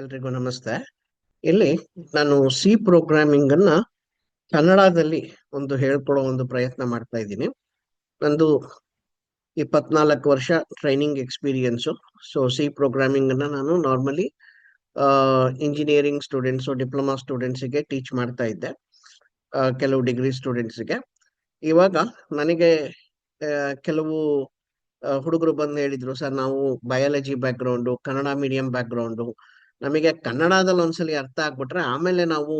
ಎಲ್ರಿಗೂ ನಮಸ್ತೆ. ಇಲ್ಲಿ ನಾನು ಸಿ ಪ್ರೋಗ್ರಾಮಿಂಗ್ ಅನ್ನ ಕನ್ನಡದಲ್ಲಿ ಹೇಳ್ಕೊಡೋ ಪ್ರಯತ್ನ ಮಾಡ್ತಾ ಇದ್ದೀನಿ. ನಂದು 24 ವರ್ಷ training experience. So C programming ಅನ್ನ ನಾನು ನಾರ್ಮಲಿ ಇಂಜಿನಿಯರಿಂಗ್ ಸ್ಟೂಡೆಂಟ್ಸು, ಡಿಪ್ಲೊಮಾ ಸ್ಟೂಡೆಂಟ್ಸಿಗೆ ಟೀಚ್ ಮಾಡ್ತಾ ಇದ್ದೆ, ಕೆಲವು ಡಿಗ್ರಿ ಸ್ಟೂಡೆಂಟ್ಸ್ಗೆ. ಇವಾಗ ನನಗೆ ಕೆಲವು ಹುಡುಗರು ಬಂದು ಹೇಳಿದ್ರು, ಸರ್ ನಾವು biology background, Kannada medium background, ನಮಗೆ ಕನ್ನಡದಲ್ಲಿ ಒಂದ್ಸಲಿ ಅರ್ಥ ಆಗ್ಬಿಟ್ರೆ ಆಮೇಲೆ ನಾವು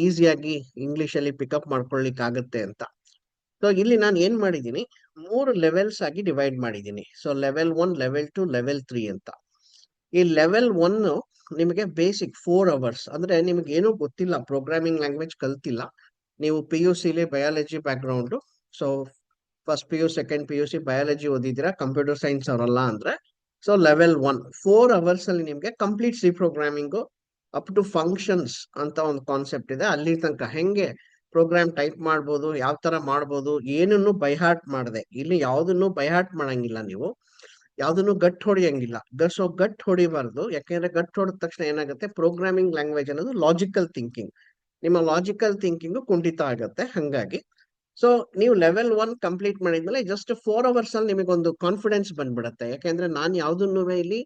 ಈಸಿಯಾಗಿ ಇಂಗ್ಲಿಷಲ್ಲಿ ಪಿಕಪ್ ಮಾಡ್ಕೊಳ್ಳಿಕ್ ಆಗುತ್ತೆ ಅಂತ. ಸೊ ಇಲ್ಲಿ ನಾನು ಏನ್ ಮಾಡಿದ್ದೀನಿ, 3 ಲೆವೆಲ್ಸ್ ಆಗಿ ಡಿವೈಡ್ ಮಾಡಿದ್ದೀನಿ. ಸೊ ಲೆವೆಲ್ 1, ಲೆವೆಲ್ 2, ಲೆವೆಲ್ 3 ಅಂತ. ಈ ಲೆವೆಲ್ 1 ನಿಮಗೆ ಬೇಸಿಕ್ 4 ಅವರ್ಸ್, ಅಂದ್ರೆ ನಿಮ್ಗೆ ಏನೂ ಗೊತ್ತಿಲ್ಲ, ಪ್ರೋಗ್ರಾಮಿಂಗ್ ಲ್ಯಾಂಗ್ವೇಜ್ ಕಲ್ತಿಲ್ಲ, ನೀವು PUC biology background, so first PU second PUC biology ಓದಿದ್ದೀರಾ, ಕಂಪ್ಯೂಟರ್ ಸೈನ್ಸ್ ಅವರಲ್ಲ ಅಂದ್ರೆ, ಸೊ ಲೆವೆಲ್ 1 4 ಅವರ್ಸ್ ಅಲ್ಲಿ ನಿಮ್ಗೆ complete C programming up to functions ಅಂತ ಒಂದು ಕಾನ್ಸೆಪ್ಟ್ ಇದೆ. ಅಲ್ಲಿ ತನಕ ಹೆಂಗೆ ಪ್ರೋಗ್ರಾಮ್ ಟೈಪ್ ಮಾಡ್ಬೋದು, ಯಾವ ತರ ಮಾಡ್ಬೋದು, ಏನನ್ನು ಬೈಹಾರ್ಟ್ ಮಾಡದೆ. ಇಲ್ಲಿ ಯಾವ್ದನ್ನು ಬೈಹಾರ್ಟ್ ಮಾಡಂಗಿಲ್ಲ, ನೀವು ಯಾವ್ದನ್ನು ಗಟ್ ಹೊಡಿಯಂಗಿಲ್ಲ. ಗಟ್ ಹೊಡಿಬಾರ್ದು, ಯಾಕೆಂದ್ರೆ ಗಟ್ ಹೊಡೆದ ತಕ್ಷಣ ಏನಾಗುತ್ತೆ, ಪ್ರೋಗ್ರಾಮಿಂಗ್ ಲ್ಯಾಂಗ್ವೇಜ್ ಅನ್ನೋದು ಲಾಜಿಕಲ್ ಥಿಂಕಿಂಗ್, ನಿಮ್ಮ ಲಾಜಿಕಲ್ ಥಿಂಕಿಂಗ್ ಕುಂಠಿತ ಆಗುತ್ತೆ. ಹಂಗಾಗಿ ಸೊ ನೀವು ಲೆವೆಲ್ 1 ಕಂಪ್ಲೀಟ್ ಮಾಡಿದ್ಮೇಲೆ ಜಸ್ಟ್ 4 ಅವರ್ಸ್ ಅಲ್ಲಿ ನಿಮಗೊಂದು ಕಾನ್ಫಿಡೆನ್ಸ್ ಬಂದ್ಬಿಡುತ್ತೆ. ಯಾಕೆಂದ್ರೆ ನಾನು ಯಾವ್ದನ್ನು ಇಲ್ಲಿ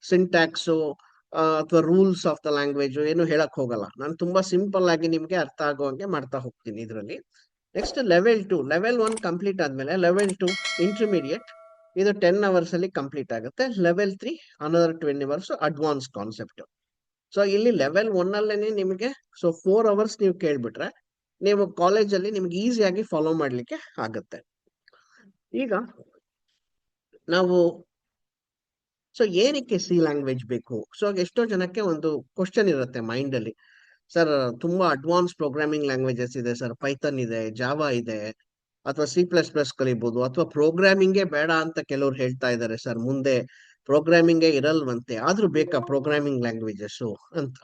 ಸಿಂಟ್ಯಾಕ್ಸು ಅಥವಾ ರೂಲ್ಸ್ ಆಫ್ ದ ಲ್ಯಾಂಗ್ವೇಜ್ ಏನು ಹೇಳಕ್ ಹೋಗಲ್ಲ. ನಾನು ತುಂಬಾ ಸಿಂಪಲ್ ಆಗಿ ನಿಮ್ಗೆ ಅರ್ಥ ಆಗುವಂಗೆ ಮಾಡ್ತಾ ಹೋಗ್ತೀನಿ ಇದರಲ್ಲಿ. ನೆಕ್ಸ್ಟ್ ಲೆವೆಲ್ 2, ಲೆವೆಲ್ 1 ಕಂಪ್ಲೀಟ್ ಆದ್ಮೇಲೆ ಲೆವೆಲ್ 2 ಇಂಟರ್ಮೀಡಿಯೇಟ್, ಇದು 10 ಅವರ್ಸ್ ಅಲ್ಲಿ ಕಂಪ್ಲೀಟ್ ಆಗುತ್ತೆ. Level 3 another 20 hours advance concept. So ಇಲ್ಲಿ ಲೆವೆಲ್ 1 ಅಲ್ಲೇನೆ ನಿಮಗೆ ಸೊ 4 ಅವರ್ಸ್ ನೀವು ಕೇಳ್ಬಿಟ್ರೆ ನೀವು ಕಾಲೇಜಲ್ಲಿ ನಿಮ್ಗೆ ಈಸಿಯಾಗಿ ಫಾಲೋ ಮಾಡ್ಲಿಕ್ಕೆ ಆಗುತ್ತೆ. ಈಗ ನಾವು ಸೊ ಏನಕ್ಕೆ ಸಿ ಲ್ಯಾಂಗ್ವೇಜ್ ಬೇಕು? ಸೊ ಎಷ್ಟೋ ಜನಕ್ಕೆ ಒಂದು ಕ್ವಶನ್ ಇರುತ್ತೆ ಮೈಂಡ್ ಅಲ್ಲಿ, ಸರ್ ತುಂಬಾ ಅಡ್ವಾನ್ಸ್ ಪ್ರೋಗ್ರಾಮಿಂಗ್ ಲ್ಯಾಂಗ್ವೇಜಸ್ ಇದೆ ಸರ್, ಪೈಥನ್ ಇದೆ, ಜಾವಾ ಇದೆ, ಅಥವಾ C++ ಕಲಿಬಹುದು, ಅಥವಾ ಪ್ರೋಗ್ರಾಮಿಂಗೇ ಬೇಡ ಅಂತ ಕೆಲವ್ರು ಹೇಳ್ತಾ ಇದ್ದಾರೆ ಸರ್, ಮುಂದೆ ಪ್ರೋಗ್ರಾಮಿಂಗೇ ಇರಲ್ವಂತೆ, ಆದ್ರೂ ಬೇಕಾ ಪ್ರೋಗ್ರಾಮಿಂಗ್ ಲ್ಯಾಂಗ್ವೇಜಸ್ ಅಂತ.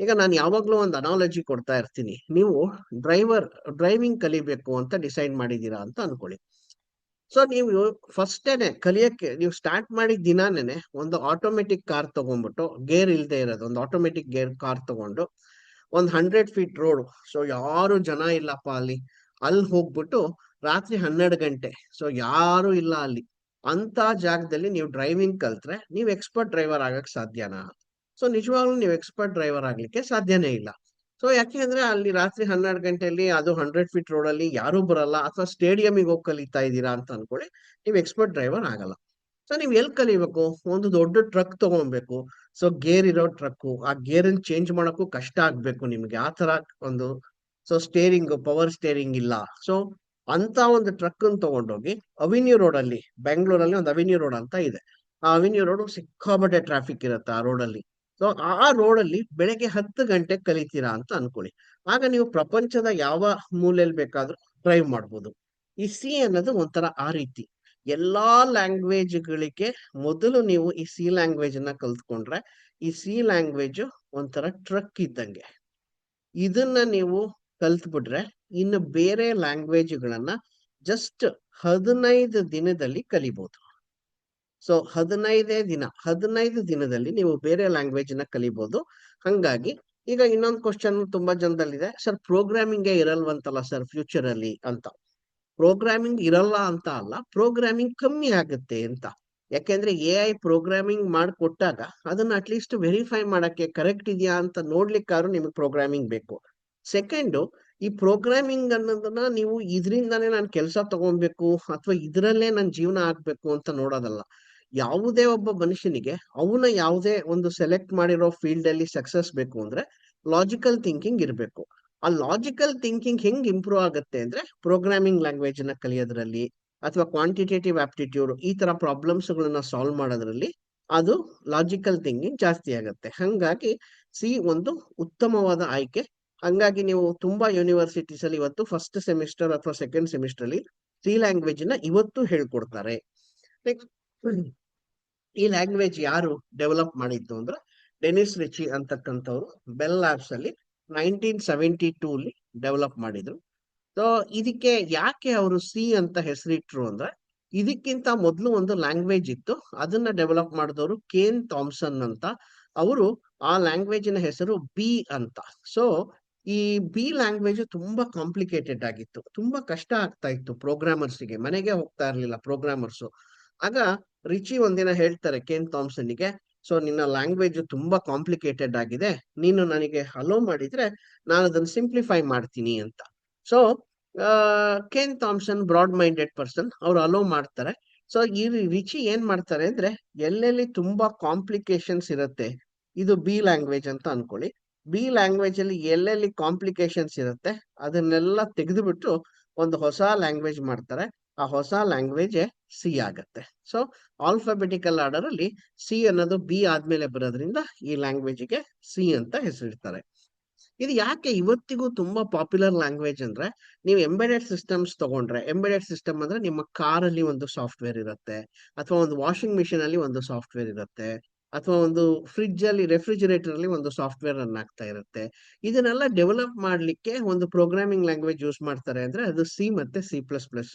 ಈಗ ನಾನು ಯಾವಾಗ್ಲೂ ಒಂದು ಅನಾಲಜಿ ಕೊಡ್ತಾ ಇರ್ತೀನಿ. ನೀವು ಡ್ರೈವಿಂಗ್ ಕಲಿಬೇಕು ಅಂತ ಡಿಸೈಡ್ ಮಾಡಿದೀರಾ ಅಂತ ಅನ್ಕೊಳ್ಳಿ. ಸೊ ನೀವು ಫಸ್ಟೇನೆ ಕಲಿಯಕ್ಕೆ ನೀವು ಸ್ಟಾರ್ಟ್ ಮಾಡಿದ ದಿನಾನೇನೆ ಒಂದು ಆಟೋಮೆಟಿಕ್ ಕಾರ್ ತಗೊಂಡ್ಬಿಟ್ಟು, ಗೇರ್ ಇಲ್ದೇ ಇರೋದು ಒಂದು ಆಟೋಮೆಟಿಕ್ ಗೇರ್ ಕಾರ್ ತಗೊಂಡು, ಒಂದು 100 ಫೀಟ್ ರೋಡ್, ಸೊ ಯಾರು ಜನ ಇಲ್ಲಪ್ಪ ಅಲ್ಲಿ ಹೋಗ್ಬಿಟ್ಟು ರಾತ್ರಿ 12 ಗಂಟೆ, ಸೊ ಯಾರು ಇಲ್ಲ ಅಲ್ಲಿ, ಅಂತ ಜಾಗದಲ್ಲಿ ನೀವು ಡ್ರೈವಿಂಗ್ ಕಲ್ತ್ರೆ ನೀವು ಎಕ್ಸ್ಪರ್ಟ್ ಡ್ರೈವರ್ ಆಗಕ್ ಸಾಧ್ಯನಾ? ಸೊ ನಿಜವಾಗ್ಲೂ ನೀವು ಎಕ್ಸ್ಪರ್ಟ್ ಡ್ರೈವರ್ ಆಗ್ಲಿಕ್ಕೆ ಸಾಧ್ಯನೇ ಇಲ್ಲ. ಸೊ ಯಾಕೆಂದ್ರೆ ಅಲ್ಲಿ ರಾತ್ರಿ 12 ಗಂಟೆಯಲ್ಲಿ ಅದು 100 ಫೀಟ್ ರೋಡ್ ಅಲ್ಲಿ ಯಾರು ಬರಲ್ಲ, ಅಥವಾ ಸ್ಟೇಡಿಯಂಗೆ ಹೋಗಿ ಕಲಿತಾ ಇದ್ದೀರಾ ಅಂತ ಅನ್ಕೊಳ್ಳಿ, ನೀವು ಎಕ್ಸ್ಪರ್ಟ್ ಡ್ರೈವರ್ ಆಗಲ್ಲ. ಸೊ ನೀವು ಎಲ್ಲಿ ಕಲಿಬೇಕು? ಒಂದು ದೊಡ್ಡ ಟ್ರಕ್ ತಗೊಬೇಕು, ಸೊ ಗೇರ್ ಇರೋ ಟ್ರಕ್, ಆ ಗೇರ್ ಚೇಂಜ್ ಮಾಡಕ್ಕೂ ಕಷ್ಟ ಆಗ್ಬೇಕು ನಿಮ್ಗೆ, ಆ ತರ ಒಂದು. ಸೊ ಸ್ಟೇರಿಂಗ್, ಪವರ್ ಸ್ಟೇರಿಂಗ್ ಇಲ್ಲ. ಸೊ ಅಂತ ಒಂದು ಟ್ರಕ್ ಅನ್ನು ತಗೊಂಡೋಗಿ ಅವೆನ್ಯೂ ರೋಡ್ ಅಲ್ಲಿ, ಬೆಂಗಳೂರಲ್ಲಿ ಒಂದು ಅವೆನ್ಯೂ ರೋಡ್ ಅಂತ ಇದೆ, ಆ ಅವೆನ್ಯೂ ರೋಡ್ ಸಿಕ್ಕಾಪಟ್ಟೆ ಟ್ರಾಫಿಕ್ ಇರುತ್ತೆ ಆ ರೋಡ್ ಅಲ್ಲಿ. ಸೊ ಆ ರೋಡ್ ಅಲ್ಲಿ ಬೆಳಗ್ಗೆ 10 ಗಂಟೆ ಕಲಿತೀರಾ ಅಂತ ಅನ್ಕೊಳ್ಳಿ, ಆಗ ನೀವು ಪ್ರಪಂಚದ ಯಾವ ಮೂಲೆಯಲ್ಲಿ ಬೇಕಾದ್ರೂ ಡ್ರೈವ್ ಮಾಡ್ಬೋದು. ಈ ಸಿ ಅನ್ನೋದು ಒಂಥರ ಆ ರೀತಿ. ಎಲ್ಲಾ ಲ್ಯಾಂಗ್ವೇಜ್ಗಳಿಗೆ ಮೊದಲು ನೀವು ಈ ಸಿ ಲ್ಯಾಂಗ್ವೇಜ್ ಅನ್ನ ಕಲ್ತ್ಕೊಂಡ್ರೆ, ಈ ಸಿ ಲ್ಯಾಂಗ್ವೇಜ್ ಒಂಥರ ಟ್ರಕ್ ಇದ್ದಂಗೆ. ಇದನ್ನ ನೀವು ಕಲ್ತ್ಬಿಟ್ರೆ ಇನ್ನು ಬೇರೆ ಲ್ಯಾಂಗ್ವೇಜ್ಗಳನ್ನ ಜಸ್ಟ್ 15 ದಿನದಲ್ಲಿ ಕಲಿಬಹುದು. ಸೊ 15 ದಿನದಲ್ಲಿ ನೀವು ಬೇರೆ ಲ್ಯಾಂಗ್ವೇಜ್ ನ ಕಲಿಬಹುದು. ಹಂಗಾಗಿ ಈಗ ಇನ್ನೊಂದು ಕ್ವಶನ್ ತುಂಬಾ ಜನದಲ್ಲಿದೆ, ಸರ್ ಪ್ರೋಗ್ರಾಮಿಂಗೇ ಇರಲ್ವಂತಲ್ಲ ಸರ್ ಫ್ಯೂಚರ್ ಅಲ್ಲಿ ಅಂತ. ಪ್ರೋಗ್ರಾಮಿಂಗ್ ಇರಲ್ಲ ಅಂತ ಅಲ್ಲ, ಪ್ರೋಗ್ರಾಮಿಂಗ್ ಕಮ್ಮಿ ಆಗುತ್ತೆ ಅಂತ. ಯಾಕೆಂದ್ರೆ AI ಪ್ರೋಗ್ರಾಮಿಂಗ್ ಮಾಡಿಕೊಟ್ಟಾಗ ಅದನ್ನ ಅಟ್ಲೀಸ್ಟ್ ವೆರಿಫೈ ಮಾಡಕ್ಕೆ ಕರೆಕ್ಟ್ ಇದೆಯಾ ಅಂತ ನೋಡ್ಲಿಕ್ಕಾದ್ರೂ ನಿಮಗೆ ಪ್ರೋಗ್ರಾಮಿಂಗ್ ಬೇಕು. ಸೆಕೆಂಡು, ಈ ಪ್ರೋಗ್ರಾಮಿಂಗ್ ಅನ್ನೋದನ್ನ ನೀವು ಇದರಿಂದಾನೇ ನಾನು ಕೆಲಸ ತಗೊಬೇಕು ಅಥವಾ ಇದರಲ್ಲೇ ನನ್ನ ಜೀವನ ಆಗ್ಬೇಕು ಅಂತ ನೋಡೋದಲ್ಲ. ಯಾವುದೇ ಒಬ್ಬ ಮನುಷ್ಯನಿಗೆ ಅವನ ಯಾವುದೇ ಒಂದು ಸೆಲೆಕ್ಟ್ ಮಾಡಿರೋ ಫೀಲ್ಡ್ ಅಲ್ಲಿ ಸಕ್ಸಸ್ ಬೇಕು ಅಂದ್ರೆ ಲಾಜಿಕಲ್ ಥಿಂಕಿಂಗ್ ಇರಬೇಕು. ಆ ಲಾಜಿಕಲ್ ಥಿಂಕಿಂಗ್ ಹೆಂಗ್ ಇಂಪ್ರೂವ್ ಆಗುತ್ತೆ ಅಂದ್ರೆ ಪ್ರೋಗ್ರಾಮಿಂಗ್ ಲ್ಯಾಂಗ್ವೇಜ್ ನ ಕಲಿಯೋದ್ರಲ್ಲಿ, ಅಥವಾ ಕ್ವಾಂಟಿಟೇಟಿವ್ ಆಪ್ಟಿಟ್ಯೂಡ್ ಈ ತರ ಪ್ರಾಬ್ಲಮ್ಸ್ ಗಳನ್ನ ಸಾಲ್ವ್ ಮಾಡೋದ್ರಲ್ಲಿ ಅದು ಲಾಜಿಕಲ್ ಥಿಂಕಿಂಗ್ ಜಾಸ್ತಿ ಆಗುತ್ತೆ. ಹಂಗಾಗಿ ಸಿ ಒಂದು ಉತ್ತಮವಾದ ಆಯ್ಕೆ. ಹಂಗಾಗಿ ನೀವು ತುಂಬಾ ಯೂನಿವರ್ಸಿಟೀಸ್ ಅಲ್ಲಿ ಇವತ್ತು ಫಸ್ಟ್ ಸೆಮಿಸ್ಟರ್ ಅಥವಾ ಸೆಕೆಂಡ್ ಸೆಮಿಸ್ಟರ್ ಅಲ್ಲಿ ಸಿ ಲ್ಯಾಂಗ್ವೇಜ್ ನ ಇವತ್ತು ಹೇಳ್ಕೊಡ್ತಾರೆ. ಈ ಲ್ಯಾಂಗ್ವೇಜ್ ಯಾರು ಡೆವಲಪ್ ಮಾಡಿದ್ದು ಅಂದ್ರೆ ಡೆನಿಸ್ ರಿಚಿ ಅಂತಕ್ಕಂಥವ್ರು ಬೆಲ್ ಲ್ಯಾಬ್ಸ್ ಅಲ್ಲಿ 1972 ಅಲ್ಲಿ ಡೆವಲಪ್ ಮಾಡಿದ್ರು. ಸೊ ಇದಕ್ಕೆ ಯಾಕೆ ಅವರು ಸಿ ಅಂತ ಹೆಸರಿಟ್ರು ಅಂದ್ರೆ, ಇದಕ್ಕಿಂತ ಮೊದಲು ಒಂದು ಲ್ಯಾಂಗ್ವೇಜ್ ಇತ್ತು, ಅದನ್ನ ಡೆವಲಪ್ ಮಾಡಿದವರು ಕೇನ್ ಥಾಮ್ಸನ್ ಅಂತ ಅವರು ಆ ಲ್ಯಾಂಗ್ವೇಜಿನ ಹೆಸರು ಬಿ ಅಂತ. ಸೊ ಈ ಬಿ ಲ್ಯಾಂಗ್ವೇಜ್ ತುಂಬಾ ಕಾಂಪ್ಲಿಕೇಟೆಡ್ ಆಗಿತ್ತು, ತುಂಬಾ ಕಷ್ಟ ಆಗ್ತಾ ಇತ್ತು ಪ್ರೋಗ್ರಾಮರ್ಸ್ಗೆ, ಮನೆಗೆ ಹೋಗ್ತಾ ಇರ್ಲಿಲ್ಲ ಪ್ರೋಗ್ರಾಮರ್ಸ್. ಆಗ ರಿಚಿ ಒಂದಿನ ಹೇಳ್ತಾರೆ ಕೇನ್ ಥಾಮ್ಸನ್ಗೆ, ಸೊ ನಿನ್ನ ಲ್ಯಾಂಗ್ವೇಜ್ ತುಂಬಾ ಕಾಂಪ್ಲಿಕೇಟೆಡ್ ಆಗಿದೆ, ನೀನು ನನಗೆ ಅಲೋ ಮಾಡಿದ್ರೆ ನಾನು ಅದನ್ನ ಸಿಂಪ್ಲಿಫೈ ಮಾಡ್ತೀನಿ ಅಂತ. So Ken Thompson broad minded person, ಅವ್ರು ಅಲೋ ಮಾಡ್ತಾರೆ. ಸೊ ಈ ರಿಚಿ ಏನ್ ಮಾಡ್ತಾರೆ ಅಂದ್ರೆ, ಎಲ್ಲೆಲ್ಲಿ ತುಂಬಾ ಕಾಂಪ್ಲಿಕೇಶನ್ಸ್ ಇರುತ್ತೆ, ಇದು ಬಿ ಲ್ಯಾಂಗ್ವೇಜ್ ಅಂತ ಅನ್ಕೊಳ್ಳಿ, ಬಿ ಲ್ಯಾಂಗ್ವೇಜ್ ಅಲ್ಲಿ ಎಲ್ಲೆಲ್ಲಿ ಕಾಂಪ್ಲಿಕೇಶನ್ಸ್ ಇರುತ್ತೆ ಅದನ್ನೆಲ್ಲ ತೆಗೆದುಬಿಟ್ಟು ಒಂದು ಹೊಸ ಲ್ಯಾಂಗ್ವೇಜ್ ಮಾಡ್ತಾರೆ. ಆ ಹೊಸ ಲ್ಯಾಂಗ್ವೇಜ್ ಸಿ ಆಗತ್ತೆ. ಸೊ ಆಲ್ಫಾಬೆಟಿಕಲ್ ಆರ್ಡರ್ ಅಲ್ಲಿ ಸಿ ಅನ್ನೋದು ಬಿ ಆದ್ಮೇಲೆ ಬರೋದ್ರಿಂದ ಈ ಲ್ಯಾಂಗ್ವೇಜ್ಗೆ ಸಿ ಅಂತ ಹೆಸರಿಡ್ತಾರೆ. ಇದು ಯಾಕೆ ಇವತ್ತಿಗೂ ತುಂಬಾ ಪಾಪ್ಯುಲರ್ ಲ್ಯಾಂಗ್ವೇಜ್ ಅಂದ್ರೆ, ನೀವು ಎಂಬೆಡೆಡ್ ಸಿಸ್ಟಮ್ಸ್ ತಗೊಂಡ್ರೆ, ಎಂಬೆಡೆಡ್ ಸಿಸ್ಟಮ್ ಅಂದ್ರೆ ನಿಮ್ಮ ಕಾರಲ್ಲಿ ಒಂದು ಸಾಫ್ಟ್ವೇರ್ ಇರುತ್ತೆ, ಅಥವಾ ಒಂದು ವಾಷಿಂಗ್ ಮಿಷಿನ್ ಅಲ್ಲಿ ಒಂದು ಸಾಫ್ಟ್ವೇರ್ ಇರುತ್ತೆ, ಅಥವಾ ಒಂದು ಫ್ರಿಡ್ಜ್ ಅಲ್ಲಿ, ರೆಫ್ರಿಜಿರೇಟರ್ ಅಲ್ಲಿ ಒಂದು ಸಾಫ್ಟ್ವೇರ್ ರನ್ ಆಗ್ತಾ ಇರುತ್ತೆ. ಇದನ್ನೆಲ್ಲ ಡೆವಲಪ್ ಮಾಡ್ಲಿಕ್ಕೆ ಒಂದು ಪ್ರೋಗ್ರಾಮಿಂಗ್ ಲ್ಯಾಂಗ್ವೇಜ್ ಯೂಸ್ ಮಾಡ್ತಾರೆ ಅಂದ್ರೆ ಅದು ಸಿ ಮತ್ತೆ C++.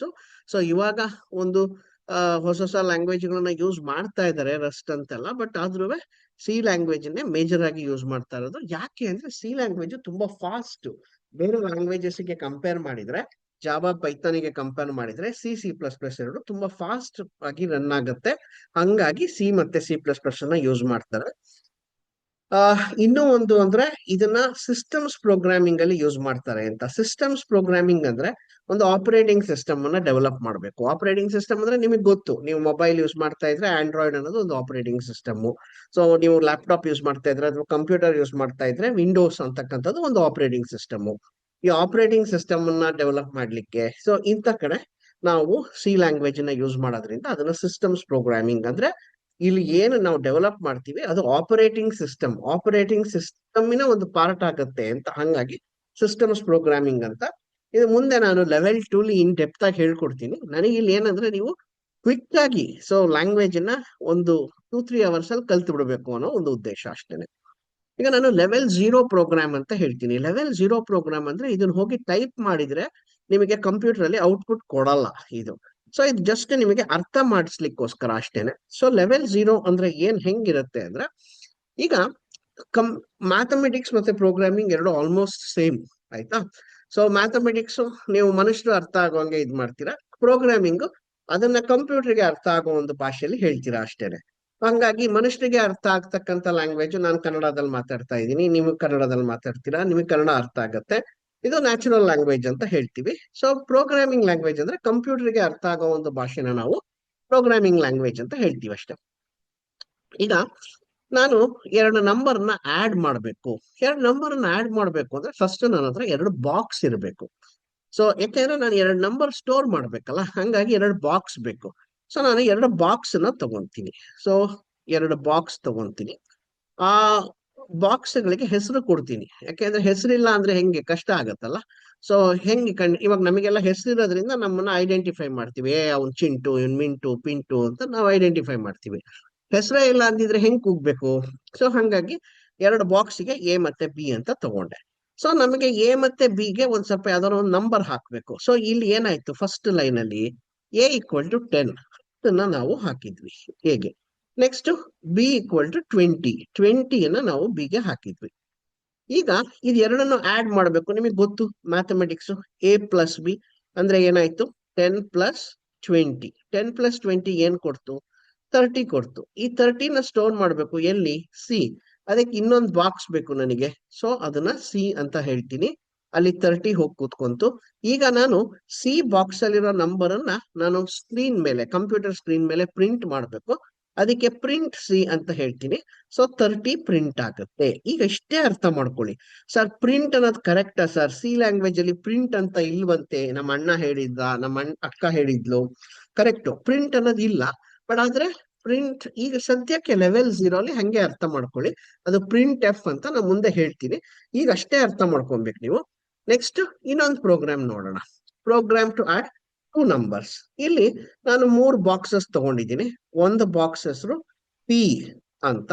ಸೊ ಇವಾಗ ಒಂದು ಹೊಸ ಹೊಸ ಲ್ಯಾಂಗ್ವೇಜ್ ಗಳನ್ನ ಯೂಸ್ ಮಾಡ್ತಾ ಇದ್ದಾರೆ, ರಸ್ಟ್ ಅಂತೆಲ್ಲ, ಬಟ್ ಆದ್ರೂ ಸಿ ಲ್ಯಾಂಗ್ವೇಜ್ ಅನ್ನೇ ಮೇಜರ್ ಆಗಿ ಯೂಸ್ ಮಾಡ್ತಾ ಇರೋದು. ಯಾಕೆ ಅಂದ್ರೆ ಸಿ ಲ್ಯಾಂಗ್ವೇಜ್ ತುಂಬಾ ಫಾಸ್ಟ್. ಬೇರೆ ಲ್ಯಾಂಗ್ವೇಜಸ್ ಗೆ ಕಂಪೇರ್ ಮಾಡಿದ್ರೆ, ಜಾವಾ ಪೈಥಾನಿಗೆ ಕಂಪೇರ್ ಮಾಡಿದ್ರೆ C++ ಎರಡು ತುಂಬಾ ಫಾಸ್ಟ್ ಆಗಿ ರನ್ ಆಗುತ್ತೆ. ಹಂಗಾಗಿ ಸಿ ಮತ್ತೆ C++ ಅನ್ನ ಯೂಸ್ ಮಾಡ್ತಾರೆ. ಇನ್ನೂ ಒಂದು ಅಂದ್ರೆ, ಇದನ್ನ ಸಿಸ್ಟಮ್ಸ್ ಪ್ರೋಗ್ರಾಮಿಂಗ್ ಅಲ್ಲಿ ಯೂಸ್ ಮಾಡ್ತಾರೆ ಅಂತ. ಸಿಸ್ಟಮ್ಸ್ ಪ್ರೋಗ್ರಾಮಿಂಗ್ ಅಂದ್ರೆ ಒಂದು ಆಪರೇಟಿಂಗ್ ಸಿಸ್ಟಮ್ ಅನ್ನ ಡೆವಲಪ್ ಮಾಡಬೇಕು. ಆಪರೇಟಿಂಗ್ ಸಿಸ್ಟಮ್ ಅಂದ್ರೆ ನಿಮಗೆ ಗೊತ್ತು, ನೀವು ಮೊಬೈಲ್ ಯೂಸ್ ಮಾಡ್ತಾ ಇದ್ರೆ ಆಂಡ್ರಾಯ್ಡ್ ಅನ್ನೋದು ಒಂದು ಆಪರೇಟಿಂಗ್ ಸಿಸ್ಟಮ್. ಸೊ ನೀವು ಲ್ಯಾಪ್ಟಾಪ್ ಯೂಸ್ ಮಾಡ್ತಾ ಇದ್ರೆ ಅಥವಾ ಕಂಪ್ಯೂಟರ್ ಯೂಸ್ ಮಾಡ್ತಾ ಇದ್ರೆ ವಿಂಡೋಸ್ ಅಂತಕ್ಕಂಥದ್ದು ಒಂದು ಆಪರೇಟಿಂಗ್ ಸಿಸ್ಟಮ್. ಈ ಆಪರೇಟಿಂಗ್ ಸಿಸ್ಟಮ್ ಅನ್ನ ಡೆವಲಪ್ ಮಾಡ್ಲಿಕ್ಕೆ ಸೊ ಇಂಥ ಕಡೆ ನಾವು ಸಿ ಲ್ಯಾಂಗ್ವೇಜ್ ನ ಯೂಸ್ ಮಾಡೋದ್ರಿಂದ ಅದನ್ನ ಸಿಸ್ಟಮ್ಸ್ ಪ್ರೋಗ್ರಾಮಿಂಗ್ ಅಂದ್ರೆ, ಇಲ್ಲಿ ಏನು ನಾವು ಡೆವಲಪ್ ಮಾಡ್ತೀವಿ ಅದು ಆಪರೇಟಿಂಗ್ ಸಿಸ್ಟಮ್ನ ಒಂದು ಪಾರ್ಟ್ ಆಗುತ್ತೆ ಅಂತ. ಹಂಗಾಗಿ ಸಿಸ್ಟಮ್ಸ್ ಪ್ರೋಗ್ರಾಮಿಂಗ್ ಅಂತ. ಇದು ಮುಂದೆ ನಾನು ಲೆವೆಲ್ 2 ಇನ್ ಡೆಪ್ತ್ ಆಗಿ ಹೇಳ್ಕೊಡ್ತೀನಿ. ನನಗೆ ಇಲ್ಲಿ ಏನಂದ್ರೆ, ನೀವು ಕ್ವಿಕ್ ಆಗಿ ಸೊ ಲ್ಯಾಂಗ್ವೇಜ್ ನ ಒಂದು 2-3 ಅವರ್ಸ್ ಅಲ್ಲಿ ಕಲ್ತು ಬಿಡಬೇಕು ಅನ್ನೋ ಒಂದು ಉದ್ದೇಶ ಅಷ್ಟೇನೆ. ಈಗ ನಾನು ಲೆವೆಲ್ 0 ಪ್ರೋಗ್ರಾಮ್ ಅಂತ ಹೇಳ್ತೀನಿ. ಲೆವೆಲ್ 0 ಪ್ರೋಗ್ರಾಮ್ ಅಂದ್ರೆ, ಇದನ್ನ ಹೋಗಿ ಟೈಪ್ ಮಾಡಿದ್ರೆ ನಿಮಗೆ ಕಂಪ್ಯೂಟರ್ ಅಲ್ಲಿ ಔಟ್ಪುಟ್ ಕೊಡಲ್ಲ ಇದು. ಸೊ ಇದು ಜಸ್ಟ್ ನಿಮಗೆ ಅರ್ಥ ಮಾಡಿಸ್ಲಿಕ್ಕೋಸ್ಕರ ಅಷ್ಟೇನೆ. ಸೊ ಲೆವೆಲ್ 0 ಅಂದ್ರೆ ಹೆಂಗಿರುತ್ತೆ ಅಂದ್ರೆ, ಈಗ ಮ್ಯಾಥಮೆಟಿಕ್ಸ್ ಮತ್ತೆ ಪ್ರೋಗ್ರಾಮಿಂಗ್ ಎರಡು ಆಲ್ಮೋಸ್ಟ್ ಸೇಮ್, ಆಯ್ತಾ. ಸೊ ಮ್ಯಾಥಮೆಟಿಕ್ಸ್ ನೀವು ಮನುಷ್ಯರು ಅರ್ಥ ಆಗುವಂಗೆ ಇದ್ ಮಾಡ್ತೀರಾ, ಪ್ರೋಗ್ರಾಮಿಂಗ್ ಅದನ್ನ ಕಂಪ್ಯೂಟರ್ಗೆ ಅರ್ಥ ಆಗೋ ಒಂದು ಭಾಷೆಯಲ್ಲಿ ಹೇಳ್ತೀರಾ ಅಷ್ಟೇನೆ. ಹಂಗಾಗಿ ಮನುಷ್ಯರಿಗೆ ಅರ್ಥ ಆಗ್ತಕ್ಕಂಥ ಲ್ಯಾಂಗ್ವೇಜ್, ನಾನು ಕನ್ನಡದಲ್ಲಿ ಮಾತಾಡ್ತಾ ಇದ್ದೀನಿ, ನೀವು ಕನ್ನಡದಲ್ಲಿ ಮಾತಾಡ್ತೀರಾ, ನಿಮಗೆ ಕನ್ನಡ ಅರ್ಥ ಆಗತ್ತೆ, ಇದು ನ್ಯಾಚುರಲ್ ಲ್ಯಾಂಗ್ವೇಜ್ ಅಂತ ಹೇಳ್ತೀವಿ. ಸೊ ಪ್ರೋಗ್ರಾಮಿಂಗ್ ಲ್ಯಾಂಗ್ವೇಜ್ ಅಂದ್ರೆ ಕಂಪ್ಯೂಟರ್ಗೆ ಅರ್ಥ ಆಗೋ ಒಂದು ಭಾಷೆನ ನಾವು ಪ್ರೋಗ್ರಾಮಿಂಗ್ ಲ್ಯಾಂಗ್ವೇಜ್ ಅಂತ ಹೇಳ್ತೀವಿ ಅಷ್ಟೇ. ಈಗ ನಾನು ಎರಡು ನಂಬರ್ನ ಆಡ್ ಮಾಡಬೇಕು. ಎರಡು ನಂಬರ್ನ ಆಡ್ ಮಾಡಬೇಕು ಅಂದ್ರೆ ಫಸ್ಟ್ ನನ್ನ ಹತ್ರ ಎರಡು ಬಾಕ್ಸ್ ಇರಬೇಕು. ಸೊ ಯಾಕೆಂದ್ರೆ ನಾನು ಎರಡು ನಂಬರ್ ಸ್ಟೋರ್ ಮಾಡ್ಬೇಕಲ್ಲ, ಹಂಗಾಗಿ ಎರಡು ಬಾಕ್ಸ್ ಬೇಕು. ಸೊ ನಾನು ಎರಡು ಬಾಕ್ಸ್ ನ ತಗೊಂತೀನಿ. ಸೊ ಎರಡು ಬಾಕ್ಸ್ ತಗೊಂತೀನಿ. ಆ ಬಾಕ್ಸ್ ಗಳಿಗೆ ಹೆಸರು ಕೊಡ್ತೀನಿ. ಯಾಕೆಂದ್ರೆ ಹೆಸರಿಲ್ಲ ಅಂದ್ರೆ ಹೆಂಗೆ ಕಷ್ಟ ಆಗತ್ತಲ್ಲ. ಸೊ ಇವಾಗ ನಮಗೆಲ್ಲ ಹೆಸರಿರೋದ್ರಿಂದ ನಮ್ಮನ್ನ ಐಡೆಂಟಿಫೈ ಮಾಡ್ತೀವಿ. ಅವ್ನ್ ಚಿಂಟು, ಇವ್ನ್ ಮಿಂಟು, ಪಿಂಟು ಅಂತ ನಾವು ಐಡೆಂಟಿಫೈ ಮಾಡ್ತೀವಿ. ಹೆಸರೇ ಇಲ್ಲ ಅಂದಿದ್ರೆ ಹೆಂಗ್ ಕೂಗ್ಬೇಕು? ಸೊ ಹಂಗಾಗಿ ಎರಡು ಬಾಕ್ಸ್ಗೆ ಎ ಮತ್ತೆ ಬಿ ಅಂತ ತಗೊಂಡೆ. ಸೊ ನಮಗೆ ಎ ಮತ್ತೆ ಬಿ ಗೆ ಒಂದ್ ಸ್ವಲ್ಪ ಯಾವ್ದಾದ್ರು ಒಂದು ನಂಬರ್ ಹಾಕ್ಬೇಕು. ಸೊ ಇಲ್ಲಿ ಏನಾಯ್ತು, ಫಸ್ಟ್ ಲೈನ್ ಅಲ್ಲಿ A = 10 ನಾವು ಹಾಕಿದ್ವಿ ಹೇಗೆ. ನೆಕ್ಸ್ಟ್ B = 20 20 ನಾವು ಬಿ ಗೆ ಹಾಕಿದ್ವಿ. ಈಗ ಇದು ಎರಡನ್ನು ಆಡ್ ಮಾಡಬೇಕು. ನಿಮಗೆ ಗೊತ್ತು ಮ್ಯಾಥಮೆಟಿಕ್ಸ್, A+B ಅಂದ್ರೆ ಏನಾಯ್ತು, 10+20. 10+20 ಏನ್ ಕೊಡ್ತು, 30 ಕೊಡ್ತು. ಈ 30ನ ಸ್ಟೋರ್ ಮಾಡ್ಬೇಕು ಎಲ್ಲಿ, ಸಿ. ಅದಕ್ಕೆ ಇನ್ನೊಂದು ಬಾಕ್ಸ್ ಬೇಕು ನನಗೆ. ಸೊ ಅದನ್ನ ಸಿ ಅಂತ ಹೇಳ್ತೀನಿ. ಅಲ್ಲಿ 30 ಹೋಗಿ ಕೂತ್ಕೊಂತು. ಈಗ ನಾನು ಸಿ ಬಾಕ್ಸ್ ಅಲ್ಲಿರೋ ನಂಬರ್ ಅನ್ನ ನಾನು ಸ್ಕ್ರೀನ್ ಮೇಲೆ, ಕಂಪ್ಯೂಟರ್ ಸ್ಕ್ರೀನ್ ಮೇಲೆ ಪ್ರಿಂಟ್ ಮಾಡ್ಬೇಕು. ಅದಕ್ಕೆ ಪ್ರಿಂಟ್ ಸಿ ಅಂತ ಹೇಳ್ತೀನಿ. ಸೊ 30 ಪ್ರಿಂಟ್ ಆಗುತ್ತೆ. ಈಗ ಇಷ್ಟೇ ಅರ್ಥ ಮಾಡ್ಕೊಳ್ಳಿ. ಸರ್ ಪ್ರಿಂಟ್ ಅನ್ನೋದು ಕರೆಕ್ಟಾ ಸರ್? ಸಿ ಲ್ಯಾಂಗ್ವೇಜ್ ಅಲ್ಲಿ ಪ್ರಿಂಟ್ ಅಂತ ಇಲ್ವಂತೆ, ನಮ್ಮ ಅಣ್ಣ ಹೇಳಿದ್ದ, ನಮ್ಮ ಅಕ್ಕ ಹೇಳಿದ್ಲು. ಕರೆಕ್ಟು, ಪ್ರಿಂಟ್ ಅನ್ನೋದು ಇಲ್ಲ. ಬಟ್ ಆದ್ರೆ ಪ್ರಿಂಟ್ ಈಗ ಸದ್ಯಕ್ಕೆ ಲೆವೆಲ್ 0 ಅಲ್ಲಿ ಹಂಗೆ ಅರ್ಥ ಮಾಡ್ಕೊಳ್ಳಿ. ಅದು ಪ್ರಿಂಟ್ ಎಫ್ ಅಂತ ನಾನು ಮುಂದೆ ಹೇಳ್ತೀನಿ. ಈಗ ಅಷ್ಟೇ ಅರ್ಥ ಮಾಡ್ಕೊಬೇಕು ನೀವು. ನೆಕ್ಸ್ಟ್ ಇನ್ನೊಂದು ಪ್ರೋಗ್ರಾಮ್ ನೋಡೋಣ. Program to add 2 numbers. ಇಲ್ಲಿ ನಾನು 3 ಬಾಕ್ಸಸ್ ತಗೊಂಡಿದ್ದೀನಿ. ಒಂದು ಬಾಕ್ಸ್ ಹೆಸರು ಪಿ ಅಂತ.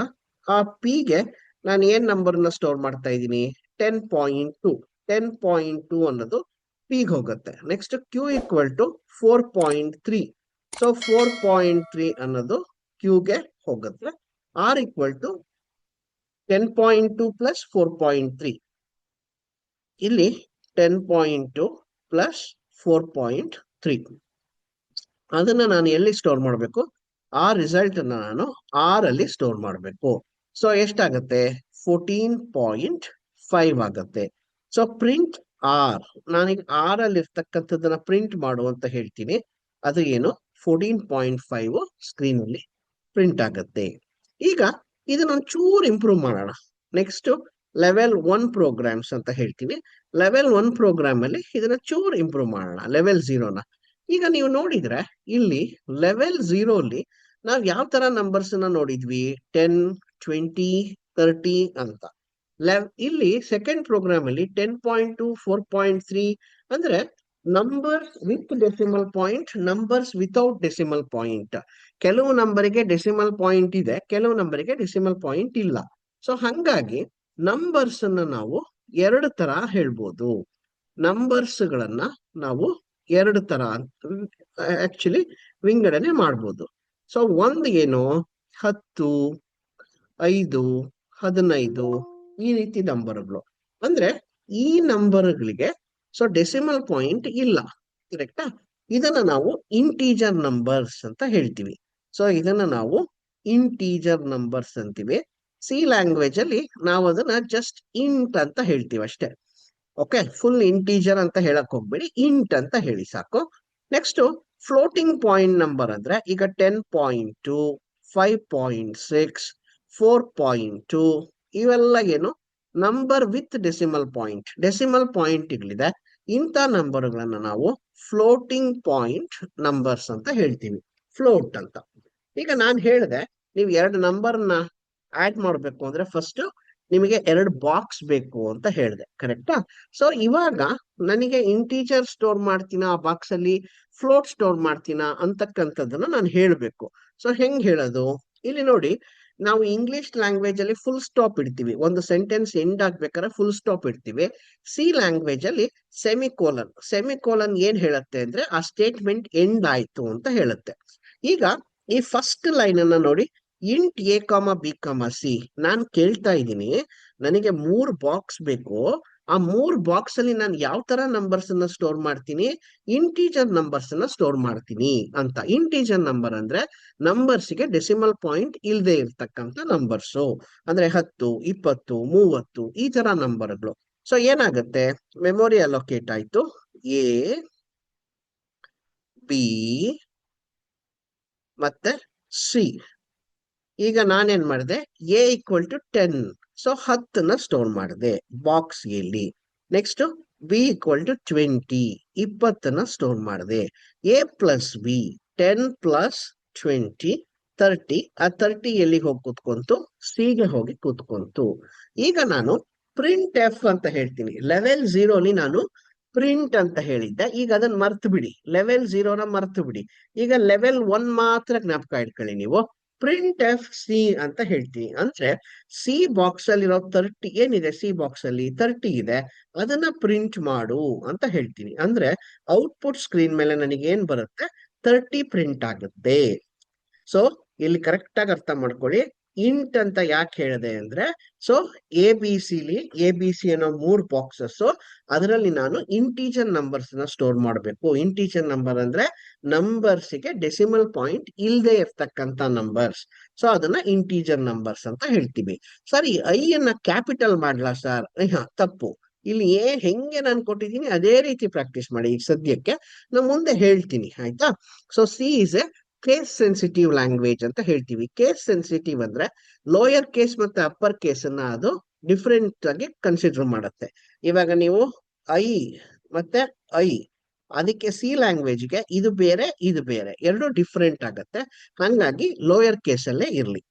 ಆ ಪಿ ಗೆ ನಾನು ಏನ್ ನಂಬರ್ನ ಸ್ಟೋರ್ ಮಾಡ್ತಾ ಇದ್ದೀನಿ, 10.2. 10.2 ಅನ್ನೋದು ಪಿಗೆ ಹೋಗುತ್ತೆ. Next Q = 4.3. ಸೊ 4.3 ಅನ್ನೋದು ಕ್ಯೂಗೆ ಹೋಗುತ್ತೆ. R = 10.2 plus 4.3. ಇಲ್ಲಿ 10.2 ಪ್ಲಸ್ 4.3. ಅದನ್ನ ನಾನು ಎಲ್ಲಿ ಸ್ಟೋರ್ ಮಾಡಬೇಕು? ಆ ರಿಸಲ್ಟ್ ನಾನು ಆರ್ ಅಲ್ಲಿ ಸ್ಟೋರ್ ಮಾಡಬೇಕು. ಸೊ ಎಷ್ಟಾಗತ್ತೆ? 14.5 ಆಗತ್ತೆ. So print r. ನಾನೀಗ ಆರ್ ಅಲ್ಲಿ ಇರ್ತಕ್ಕಂಥದ್ದನ್ನ ಪ್ರಿಂಟ್ ಮಾಡು ಅಂತ ಹೇಳ್ತೀನಿ. ಅದು ಏನು? 14.5 ಸ್ಕ್ರೀನ್ ಅಲ್ಲಿ ಪ್ರಿಂಟ್ ಆಗತ್ತೆ. ಈಗ ಇದನ್ನ ಚೂರು ಇಂಪ್ರೂವ್ ಮಾಡೋಣ. ನೆಕ್ಸ್ಟ್ ಲೆವೆಲ್ 1 ಪ್ರೋಗ್ರಾಮ್ಸ್ ಅಂತ ಹೇಳ್ತೀನಿ. ಲೆವೆಲ್ 1 ಪ್ರೋಗ್ರಾಮ್ ಅಲ್ಲಿ ಇದನ್ನ ಚೂರು ಇಂಪ್ರೂವ್ ಮಾಡೋಣ, ಲೆವೆಲ್ 0ನ. ಈಗ ನೀವು ನೋಡಿದ್ರೆ ಇಲ್ಲಿ ಲೆವೆಲ್ 0 ಅಲ್ಲಿ ನಾವು ಯಾವ ತರ ನಂಬರ್ಸ್ ನೋಡಿದ್ವಿ? 10, 20, 30 ಅಂತ. ಇಲ್ಲಿ ಸೆಕೆಂಡ್ ಪ್ರೋಗ್ರಾಮ್ ಅಲ್ಲಿ 10.2, 4.3 ಅಂದ್ರೆ numbers with decimal point, numbers without decimal point. ಕೆಲವು ನಂಬರಿಗೆ ಡೆಸಿಮಲ್ ಪಾಯಿಂಟ್ ಇದೆ, ಕೆಲವು ನಂಬರಿಗೆ ಡೆಸಿಮಲ್ ಪಾಯಿಂಟ್ ಇಲ್ಲ. ಸೊ ಹಂಗಾಗಿ ನಂಬರ್ಸ್ ಅನ್ನ ನಾವು ಎರಡು ತರ ಹೇಳ್ಬೋದು. ನಂಬರ್ಸ್ ಗಳನ್ನ ನಾವು ಎರಡು ತರ ಆಕ್ಚುಲಿ ವಿಂಗಡಣೆ ಮಾಡ್ಬೋದು. ಸೊ ಒಂದು ಏನು? 10, 5, 15 ಈ ರೀತಿ ನಂಬರ್ಗಳು. ಅಂದ್ರೆ ಈ ನಂಬರ್ಗಳಿಗೆ ಸೊ ಡೆಸಿಮಲ್ ಪಾಯಿಂಟ್ ಇಲ್ಲ, ಕರೆಕ್ಟಾ? ಇದನ್ನ ನಾವು ಇಂಟೀಜರ್ ನಂಬರ್ಸ್ ಅಂತ ಹೇಳ್ತೀವಿ. ಸೊ ಇದನ್ನ ನಾವು ಇಂಟೀಜರ್ ನಂಬರ್ಸ್ ಅಂತೀವಿ. ಸಿ ಲ್ಯಾಂಗ್ವೇಜ್ ಅಲ್ಲಿ ನಾವು ಅದನ್ನ ಜಸ್ಟ್ ಇಂಟ್ ಅಂತ ಹೇಳ್ತೀವಿ ಅಷ್ಟೇ. ಓಕೆ, ಫುಲ್ ಇಂಟೀಜರ್ ಅಂತ ಹೇಳಕ್ ಹೋಗ್ಬೇಡಿ, ಇಂಟ್ ಅಂತ ಹೇಳಿ ಸಾಕು. ನೆಕ್ಸ್ಟ್ ಫ್ಲೋಟಿಂಗ್ ಪಾಯಿಂಟ್ ನಂಬರ್ ಅಂದ್ರೆ ಈಗ 10.2, 5.6, 4.2 ಇವೆಲ್ಲ ಏನು? Number with decimal point. Decimal point ಇಲ್ಲಿದೆ, ಇಂಥ ನಂಬರ್ಗಳನ್ನ ನಾವು ಫ್ಲೋಟಿಂಗ್ ಪಾಯಿಂಟ್ ನಂಬರ್ಸ್ ಅಂತ ಹೇಳ್ತೀವಿ, ಫ್ಲೋಟ್ ಅಂತ. ಈಗ ನಾನು ಹೇಳಿದೆ, ನೀವು ಎರಡು ನಂಬರ್ನ ಆಡ್ ಮಾಡ್ಬೇಕು ಅಂದ್ರೆ ಫಸ್ಟ್ ನಿಮಗೆ ಎರಡು ಬಾಕ್ಸ್ ಬೇಕು ಅಂತ ಹೇಳಿದೆ, ಕರೆಕ್ಟಾ? ಸೊ ಇವಾಗ ನನಗೆ ಇಂಟೀಜರ್ ಸ್ಟೋರ್ ಮಾಡ್ತೀನಾ ಆ ಬಾಕ್ಸ್ ಅಲ್ಲಿ, ಫ್ಲೋಟ್ ಸ್ಟೋರ್ ಮಾಡ್ತೀನಾ ಅಂತಕ್ಕಂಥದ್ದನ್ನ ನಾನು ಹೇಳಬೇಕು. ಸೊ ಹೆಂಗ್ ಹೇಳೋದು? ಇಲ್ಲಿ ನೋಡಿ, ನಾವು ಇಂಗ್ಲಿಷ್ ಲ್ಯಾಂಗ್ವೇಜ್ ಅಲ್ಲಿ ಫುಲ್ ಸ್ಟಾಪ್ ಇಡ್ತೀವಿ, ಒಂದು ಸೆಂಟೆನ್ಸ್ ಎಂಡ್ ಆಗ್ಬೇಕಾದ್ರೆ ಫುಲ್ ಸ್ಟಾಪ್ ಇಡ್ತೀವಿ. ಸಿ ಲ್ಯಾಂಗ್ವೇಜ್ ಅಲ್ಲಿ ಸೆಮಿಕೋಲನ್. ಸೆಮಿಕೋಲನ್ ಏನ್ ಹೇಳುತ್ತೆ ಅಂದ್ರೆ ಆ ಸ್ಟೇಟ್ಮೆಂಟ್ ಎಂಡ್ ಆಯ್ತು ಅಂತ ಹೇಳುತ್ತೆ. ಈಗ ಈ ಫಸ್ಟ್ ಲೈನ್ ಅನ್ನ ನೋಡಿ, ಇಂಟ್ ಎ ಕಾಮ ಬಿ ಕಾಮ ಸಿ. ನಾನ್ ಕೇಳ್ತಾ ಇದ್ದೀನಿ, ನನಗೆ 3 ಬಾಕ್ಸ್ ಬೇಕು, ಆ 3 ಬಾಕ್ಸ್ ಅಲ್ಲಿ ನಾನು ಯಾವ ತರ ನಂಬರ್ಸ್ ಅನ್ನ ಸ್ಟೋರ್ ಮಾಡ್ತೀನಿ? ಇಂಟೀಜರ್ ನಂಬರ್ಸ್ ಅನ್ನ ಸ್ಟೋರ್ ಮಾಡ್ತೀನಿ ಅಂತ. ಇಂಟೀಜರ್ ನಂಬರ್ ಅಂದ್ರೆ ನಂಬರ್ಸ್ ಗೆ ಡೆಸಿಮಲ್ ಪಾಯಿಂಟ್ ಇಲ್ಲದೆ ಇರ್ತಕ್ಕಂಥ ನಂಬರ್ಸು, ಅಂದ್ರೆ 10, 20, 30 ಈ ತರ ನಂಬರ್ಗಳು. ಸೊ ಏನಾಗುತ್ತೆ? ಮೆಮೊರಿ ಅಲೋಕೇಟ್ ಆಯ್ತು, ಎ, ಬಿ ಮತ್ತೆ ಸಿ. ಈಗ ನಾನೇನ್ ಮಾಡಿದೆ? ಎ ಈಕ್ವಲ್ ಟು 10, ಸೊ 10ನ ಸ್ಟೋರ್ ಮಾಡಿದೆ ಬಾಕ್ಸ್ ಎಲ್ಲಿ. ನೆಕ್ಸ್ಟ್ ಬಿ ಈಕ್ವಲ್ ಟು 20, 20ನ ಸ್ಟೋರ್ ಮಾಡಿದೆ. A plus B 10 plus 20, 30. ಆ 30 ಎಲ್ಲಿಗೆ ಹೋಗಿ ಕೂತ್ಕೊಂತು? ಸಿಗೆ ಹೋಗಿ ಕೂತ್ಕೊಂತು. ಈಗ ನಾನು ಪ್ರಿಂಟ್ ಎಫ್ ಅಂತ ಹೇಳ್ತೀನಿ. ಲೆವೆಲ್ 0 ಅಲ್ಲಿ ನಾನು ಪ್ರಿಂಟ್ ಅಂತ ಹೇಳಿದ್ದೆ, ಈಗ ಅದನ್ನ ಮರ್ತು ಬಿಡಿ, ಲೆವೆಲ್ 0ನ ಮರ್ತು ಬಿಡಿ. ಈಗ ಲೆವೆಲ್ 1 ಮಾತ್ರ ಜ್ಞಾಪಕ ಇಟ್ಕೊಳ್ಳಿ ನೀವು. ಪ್ರಿಂಟ್ ಎಫ್ ಸಿ ಅಂತ ಹೇಳ್ತೀನಿ. ಅಂದ್ರೆ ಸಿ ಬಾಕ್ಸ್ ಅಲ್ಲಿರೋ 30 ಏನಿದೆ, ಸಿ ಬಾಕ್ಸ್ ಅಲ್ಲಿ 30 ಇದೆ, ಅದನ್ನ ಪ್ರಿಂಟ್ ಮಾಡು ಅಂತ ಹೇಳ್ತೀನಿ. ಅಂದ್ರೆ ಔಟ್ಪುಟ್ ಸ್ಕ್ರೀನ್ ಮೇಲೆ ನನಗೆ ಏನ್ ಬರುತ್ತೆ? 30 ಪ್ರಿಂಟ್ ಆಗುತ್ತೆ. ಸೊ ಇಲ್ಲಿ ಕರೆಕ್ಟ್ ಆಗಿ ಅರ್ಥ ಮಾಡ್ಕೊಳ್ಳಿ, ಇಂಟ್ ಅಂತ ಯಾಕೆ ಹೇಳಿದೆ ಅಂದ್ರೆ, ಸೊ ಎ ಬಿ ಸಿ ಅನ್ನೋ 3 ಬಾಕ್ಸಸ್, ಅದರಲ್ಲಿ ನಾನು ಇಂಟೀಜರ್ ನಂಬರ್ಸ್ ನ ಸ್ಟೋರ್ ಮಾಡಬೇಕು. ಇಂಟೀಜರ್ ನಂಬರ್ ಅಂದ್ರೆ ನಂಬರ್ಸ್ ಗೆ ಡೆಸಿಮಲ್ ಪಾಯಿಂಟ್ ಇಲ್ಲದೆ ಇರ್ತಕ್ಕಂಥ ನಂಬರ್ಸ್. ಸೊ ಅದನ್ನ ಇಂಟೀಜರ್ ನಂಬರ್ಸ್ ಅಂತ ಹೇಳ್ತೀವಿ. ಸರಿ, ಐ ಅನ್ನ ಕ್ಯಾಪಿಟಲ್ ಮಾಡ್ಲಾ ಸರ್? ತಪ್ಪು. ಇಲ್ಲಿ ಹೆಂಗೆ ನಾನು ಕೊಟ್ಟಿದ್ದೀನಿ ಅದೇ ರೀತಿ ಪ್ರಾಕ್ಟೀಸ್ ಮಾಡಿ. ಈಗ ಸದ್ಯಕ್ಕೆ ನಾನು ಮುಂದೆ ಹೇಳ್ತೀನಿ, ಆಯ್ತಾ? So C is A case sensitive language ಅಂತ ಹೇಳ್ತೀವಿ. ಕೇಸ್ ಸೆನ್ಸಿಟಿವ್ ಅಂದ್ರೆ ಲೋಯರ್ ಕೇಸ್ ಮತ್ತೆ ಅಪ್ಪರ್ ಕೇಸ್ ಅನ್ನ ಅದು ಡಿಫ್ರೆಂಟ್ ಆಗಿ ಕನ್ಸಿಡರ್ ಮಾಡುತ್ತೆ. ಇವಾಗ ನೀವು ಐ ಮತ್ತೆ ಐ, ಅದಕ್ಕೆ ಸಿ ಲ್ಯಾಂಗ್ವೇಜ್ಗೆ ಇದು ಬೇರೆ ಇದು ಬೇರೆ, ಎರಡು ಡಿಫ್ರೆಂಟ್ ಆಗತ್ತೆ. ಹಂಗಾಗಿ ಲೋಯರ್ ಕೇಸ್ ಅಲ್ಲೇ ಇರ್ಲಿ.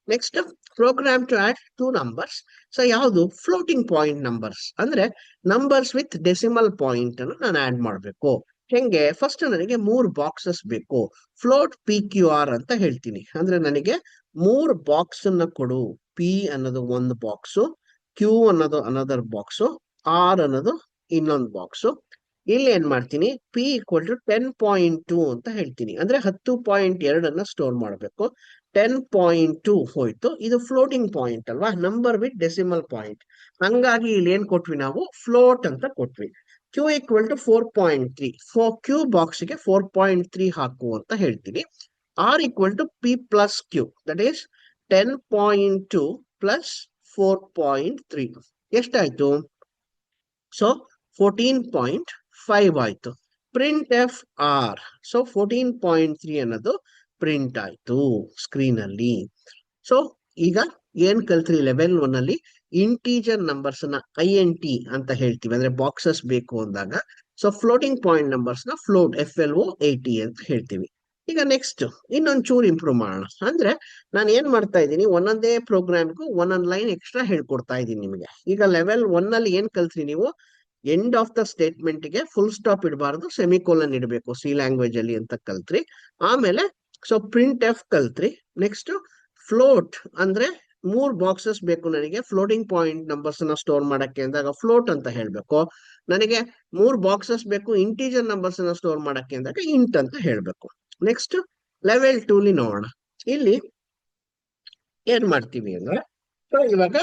Next program to add 2 numbers. So ಯಾವುದು? ಫ್ಲೋಟಿಂಗ್ ಪಾಯಿಂಟ್ ನಂಬರ್ಸ್ ಅಂದ್ರೆ ನಂಬರ್ಸ್ ವಿತ್ ಡೆಸಿಮಲ್ ಪಾಯಿಂಟ್ ಅನ್ನು ನಾನು ಆಡ್ ಮಾಡಬೇಕು. ಹೆಂಗೆ? ಫಸ್ಟ್ ನನಗೆ 3 ಬಾಕ್ಸಸ್ ಬೇಕು. ಫ್ಲೋಟ್ ಪಿ ಕ್ಯೂ ಆರ್ ಅಂತ ಹೇಳ್ತೀನಿ. ಅಂದ್ರೆ ನನಗೆ 3 ಬಾಕ್ಸ್ ಅನ್ನ ಕೊಡು. ಪಿ ಅನ್ನೋದು ಒಂದು ಬಾಕ್ಸು, ಕ್ಯೂ ಅನ್ನೋದು ಅನದರ್ ಬಾಕ್ಸು, ಆರ್ ಅನ್ನೋದು ಇನ್ನೊಂದು ಬಾಕ್ಸು. ಇಲ್ಲಿ ಏನ್ ಮಾಡ್ತೀನಿ, ಪಿ ಈಕ್ವಲ್ ಟು 10.2 ಅಂತ ಹೇಳ್ತೀನಿ. ಅಂದ್ರೆ 10.2 ಸ್ಟೋರ್ ಮಾಡಬೇಕು. 10.2 ಹೋಯ್ತು. ಇದು ಫ್ಲೋಟಿಂಗ್ ಪಾಯಿಂಟ್ ಅಲ್ವಾ, ನಂಬರ್ ವಿತ್ ಡೆಸಿಮಲ್ ಪಾಯಿಂಟ್. ಹಂಗಾಗಿ ಇಲ್ಲಿ ಏನ್ ಕೊಟ್ವಿ ನಾವು, ಫ್ಲೋಟ್ ಅಂತ ಕೊಟ್ವಿ. Q equal to 4.3. ಕ್ಯೂ ಬಾಕ್ಸ್ಗೆ 4.3 ಹಾಕು ಅಂತ ಹೇಳ್ತೀನಿ. R equal to p plus Q, that is 10.2 plus 4.3 ಎಷ್ಟಾಯ್ತು? ಸೊ 14.5 ಆಯ್ತು. Print F R. ಸೊ 14.3 ಅನ್ನೋದು ಪ್ರಿಂಟ್ ಆಯ್ತು ಸ್ಕ್ರೀನ್ ಅಲ್ಲಿ. ಸೊ ಈಗ ಏನ್ ಕಲ್ತ್ರಿ ಲೆವೆಲ್ 1 ಅಲ್ಲಿ, ಇಂಟೀಜರ್ ನಂಬರ್ಸ್ ನ INT ಅಂತ ಹೇಳ್ತೀವಿ, ಅಂದ್ರೆ ಬಾಕ್ಸಸ್ ಬೇಕು ಅಂದಾಗ. ಸೊ ಫ್ಲೋಟಿಂಗ್ ಪಾಯಿಂಟ್ ನಂಬರ್ಸ್ ನ ಫ್ಲೋಟ್ FLOAT ಅಂತ ಹೇಳ್ತೀವಿ. ಈಗ ನೆಕ್ಸ್ಟ್ ಇನ್ನೊಂದ್ ಚೂರು ಇಂಪ್ರೂವ್ ಮಾಡೋಣ. ಅಂದ್ರೆ ನಾನು ಏನ್ ಮಾಡ್ತಾ ಇದ್ದೀನಿ, ಒಂದೊಂದೇ ಪ್ರೋಗ್ರಾಮ್ಗೂ ಒಂದೊಂದ್ ಲೈನ್ ಎಕ್ಸ್ಟ್ರಾ ಹೇಳ್ಕೊಡ್ತಾ ಇದ್ದೀನಿ ನಿಮಗೆ. ಈಗ ಲೆವೆಲ್ 1 ಅಲ್ಲಿ ಏನ್ ಕಲ್ತ್ರಿ ನೀವು, ಎಂಡ್ ಆಫ್ ದ ಸ್ಟೇಟ್ಮೆಂಟ್ ಗೆ ಫುಲ್ ಸ್ಟಾಪ್ ಇಡಬಾರ್ದು, ಸೆಮಿಕೋಲನ್ ಇಡಬೇಕು ಸಿ ಲ್ಯಾಂಗ್ವೇಜ್ ಅಲ್ಲಿ ಅಂತ ಕಲ್ತ್ರಿ. ಆಮೇಲೆ ಸೊ ಪ್ರಿಂಟ್ ಎಫ್ ಕಲ್ತ್ರಿ. ನೆಕ್ಸ್ಟ್ ಫ್ಲೋಟ್ ಅಂದ್ರೆ 3 ಬಾಕ್ಸಸ್ ಬೇಕು ನನಗೆ ಫ್ಲೋಟಿಂಗ್ ಪಾಯಿಂಟ್ ನಂಬರ್ಸ್ ನ ಸ್ಟೋರ್ ಮಾಡಕ್ಕೆ ಅಂದಾಗ ಫ್ಲೋಟ್ ಅಂತ ಹೇಳ್ಬೇಕು. ನನಗೆ 3 ಬಾಕ್ಸಸ್ ಬೇಕು ಇಂಟೀಜರ್ ನಂಬರ್ಸ್ ನ ಸ್ಟೋರ್ ಮಾಡಕ್ಕೆ ಅಂದಾಗ ಇಂಟ್ ಅಂತ ಹೇಳ್ಬೇಕು. ನೆಕ್ಸ್ಟ್ ಲೆವೆಲ್ 2 ನೋಡೋಣ. ಇಲ್ಲಿ ಏನ್ ಮಾಡ್ತೀವಿ ಅಂದ್ರೆ, ಸೊ ಇವಾಗ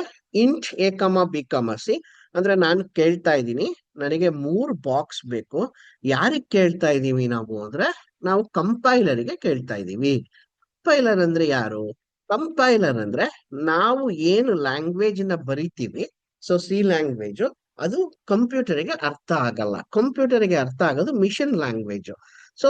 ಇಂಟ್ ಎ ಕಮ ಬಿ ಕಮ ಸಿ ಅಂದ್ರೆ ನಾನು ಕೇಳ್ತಾ ಇದ್ದೀನಿ, ನನಗೆ 3 ಬಾಕ್ಸ್ ಬೇಕು. ಯಾರಿಗೆ ಕೇಳ್ತಾ ಇದೀವಿ ನಾವು ಅಂದ್ರೆ, ನಾವು ಕಂಪೈಲರ್ಗೆ ಕೇಳ್ತಾ ಇದೀವಿ. ಕಂಪೈಲರ್ ಅಂದ್ರೆ ಯಾರು? ಕಂಪೈಲರ್ ಅಂದ್ರೆ ನಾವು ಏನು ಲ್ಯಾಂಗ್ವೇಜ್ ನ ಬರಿತೀವಿ, ಸೊ ಸಿ ಲ್ಯಾಂಗ್ವೇಜ್, ಅದು ಕಂಪ್ಯೂಟರ್ಗೆ ಅರ್ಥ ಆಗಲ್ಲ. ಕಂಪ್ಯೂಟರ್ಗೆ ಅರ್ಥ ಆಗೋದು ಮಿಷನ್ ಲ್ಯಾಂಗ್ವೇಜ್. ಸೊ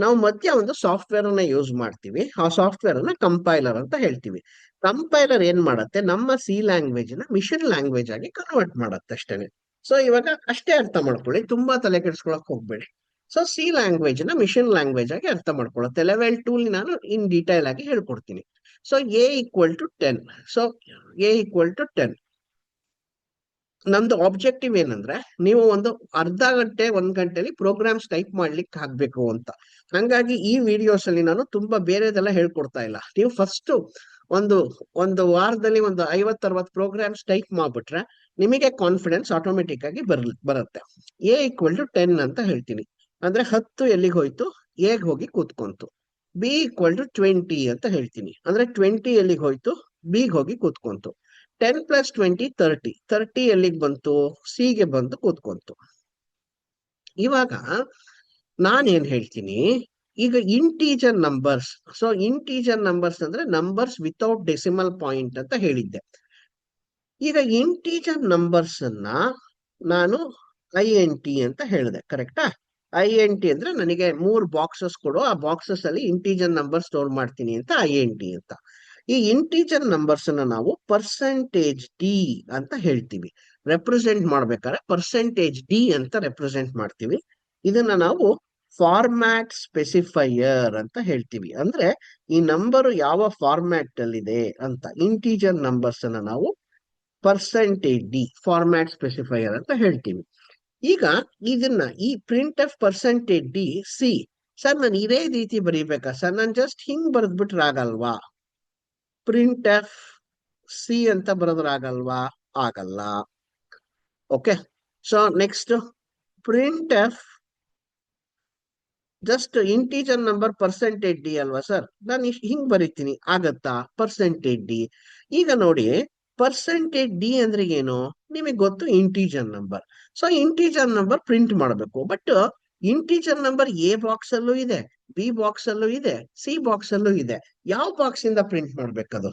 ನಾವು ಮಧ್ಯ ಒಂದು ಸಾಫ್ಟ್ವೇರ್ ಅನ್ನ ಯೂಸ್ ಮಾಡ್ತೀವಿ. ಆ ಸಾಫ್ಟ್ವೇರ್ ಅನ್ನ ಕಂಪೈಲರ್ ಅಂತ ಹೇಳ್ತೀವಿ. ಕಂಪೈಲರ್ ಏನ್ ಮಾಡತ್ತೆ, ನಮ್ಮ ಸಿ ಲ್ಯಾಂಗ್ವೇಜ್ ನ ಮಿಷನ್ ಲ್ಯಾಂಗ್ವೇಜ್ ಆಗಿ ಕನ್ವರ್ಟ್ ಮಾಡತ್ತೆ ಅಷ್ಟೇನೆ. ಸೊ ಇವಾಗ ಅಷ್ಟೇ ಅರ್ಥ ಮಾಡ್ಕೊಳ್ಳಿ, ತುಂಬಾ ತಲೆ ಕೆಡಿಸ್ಕೊಳಕ್ ಹೋಗ್ಬೇಡಿ. ಸೊ ಸಿ ಲ್ಯಾಂಗ್ವೇಜ್ ನ ಮಿಷನ್ ಲ್ಯಾಂಗ್ವೇಜ್ ಆಗಿ ಅರ್ಥ ಮಾಡ್ಕೊಳ್ಳುತ್ತೆ. ಲೆವೆಲ್ 2 ನಾನು ಇನ್ ಡೀಟೇಲ್ ಆಗಿ ಹೇಳ್ಕೊಡ್ತೀನಿ. So a equal to 10. So a equal to 10. ನಮ್ದು ಆಬ್ಜೆಕ್ಟಿವ್ ಏನಂದ್ರೆ, ನೀವು ಒಂದು ಅರ್ಧ ಗಂಟೆ 1 ಗಂಟೆಲಿ ಪ್ರೋಗ್ರಾಮ್ಸ್ ಟೈಪ್ ಮಾಡ್ಲಿಕ್ಕೆ ಆಗ್ಬೇಕು ಅಂತ. ಹಂಗಾಗಿ ಈ ವಿಡಿಯೋಸ್ ಅಲ್ಲಿ ನಾನು ತುಂಬಾ ಬೇರೆದೆಲ್ಲ ಹೇಳ್ಕೊಡ್ತಾ ಇಲ್ಲ. ನೀವು ಫಸ್ಟ್ ಒಂದು ಒಂದು ವಾರದಲ್ಲಿ ಒಂದು 50-60 ಪ್ರೋಗ್ರಾಮ್ಸ್ ಟೈಪ್ ಮಾಡ್ಬಿಟ್ರೆ ನಿಮಗೆ ಕಾನ್ಫಿಡೆನ್ಸ್ ಆಟೋಮೆಟಿಕ್ ಆಗಿ ಬರುತ್ತೆ. ಎ ಈಕ್ವಲ್ ಟು 10 ಅಂತ ಹೇಳ್ತೀನಿ. ಅಂದ್ರೆ 10 ಎಲ್ಲಿಗೆ ಹೋಯ್ತು, ಎಗ್ ಹೋಗಿ ಕೂತ್ಕೊಂತು. ಬಿ ಈಕ್ವಲ್ ಟು 20 ಅಂತ ಹೇಳ್ತೀನಿ. ಅಂದ್ರೆ 20 ಎಲ್ಲಿಗೆ ಹೋಯ್ತು, ಬಿಗ್ ಹೋಗಿ ಕೂತ್ಕೊಂತು. 10 + 20 30. 30 ಎಲ್ಲಿಗೆ ಬಂತು, ಸಿಗೆ ಬಂದು ಕೂತ್ಕೊಂತು. ಇವಾಗ ನಾನೇನ್ ಹೇಳ್ತೀನಿ, ಈಗ integer numbers. So integer numbers ಅಂದ್ರೆ ನಂಬರ್ಸ್ ವಿತೌಟ್ ಡೆಸಿಮಲ್ ಪಾಯಿಂಟ್ ಅಂತ ಹೇಳಿದ್ದೆ. ಈಗ ಇಂಟೀಜರ್ ನಂಬರ್ಸ್ ಅನ್ನ ನಾನು INT ಅಂತ ಹೇಳಿದೆ, ಕರೆಕ್ಟಾ? INT ಅಂದ್ರೆ ನನಗೆ 3 ಬಾಕ್ಸಸ್ ಕೊಡು, ಆ ಬಾಕ್ಸಸ್ ಅಲ್ಲಿ ಇಂಟೀಜರ್ ನಂಬರ್ ಸ್ಟೋರ್ ಮಾಡ್ತೀನಿ ಅಂತ INT ಅಂತ. ಈ ಇಂಟೀಜರ್ ನಂಬರ್ಸ್ ಅನ್ನ ನಾವು %d ಅಂತ ಹೇಳ್ತೀವಿ. ರೆಪ್ರೆಸೆಂಟ್ ಮಾಡ್ಬೇಕಾದ್ರೆ %d ಅಂತ ರೆಪ್ರೆಸೆಂಟ್ ಮಾಡ್ತೀವಿ. ಇದನ್ನ ನಾವು ಫಾರ್ಮ್ಯಾಟ್ ಸ್ಪೆಸಿಫೈಯರ್ ಅಂತ ಹೇಳ್ತೀವಿ. ಅಂದ್ರೆ ಈ ನಂಬರ್ ಯಾವ ಫಾರ್ಮ್ಯಾಟ್ ಅಲ್ಲಿ ಇದೆ ಅಂತ. ಇಂಟೀಜರ್ ನಂಬರ್ಸ್ ಅನ್ನ ನಾವು %d ಫಾರ್ಮ್ಯಾಟ್ ಸ್ಪೆಸಿಫೈಯರ್ ಅಂತ ಹೇಳ್ತೀವಿ. ಈಗ ಇದನ್ನ ಈ print F %d C, sir ನಾನು ಇದೇ ರೀತಿ ಬರೀಬೇಕಾ ಸರ್? ನಾನು ಜಸ್ಟ್ ಹಿಂಗ್ ಬರೆದ್ಬಿಟ್ರೆ ಆಗಲ್ವಾ? ಪ್ರಿಂಟ್ ಎಫ್ ಸಿ ಅಂತ ಬರೋದ್ರಾಗಲ್ವಾ? ಆಗಲ್ಲ. Okay, so next print F just integer number %d ಅಲ್ವಾ ಸರ್? ನಾನು ಹಿಂಗ್ ಬರೀತೀನಿ, ಆಗತ್ತಾ? %d. ಈಗ ನೋಡಿ, %d ಅಂದ್ರೆ ಏನು ನಿಮಗೆ ಗೊತ್ತು, integer number. So integer number print ಮಾಡಬೇಕು. But integer number A box ಅಲ್ಲೂ ಇದೆ, ಬಿ ಬಾಕ್ಸ್ ಅಲ್ಲೂ ಇದೆ, ಸಿ ಬಾಕ್ಸ್ ಅಲ್ಲೂ ಇದೆ. ಯಾವ ಬಾಕ್ಸ್ ಇಂದ ಪ್ರಿಂಟ್ ಮಾಡ್ಬೇಕದು?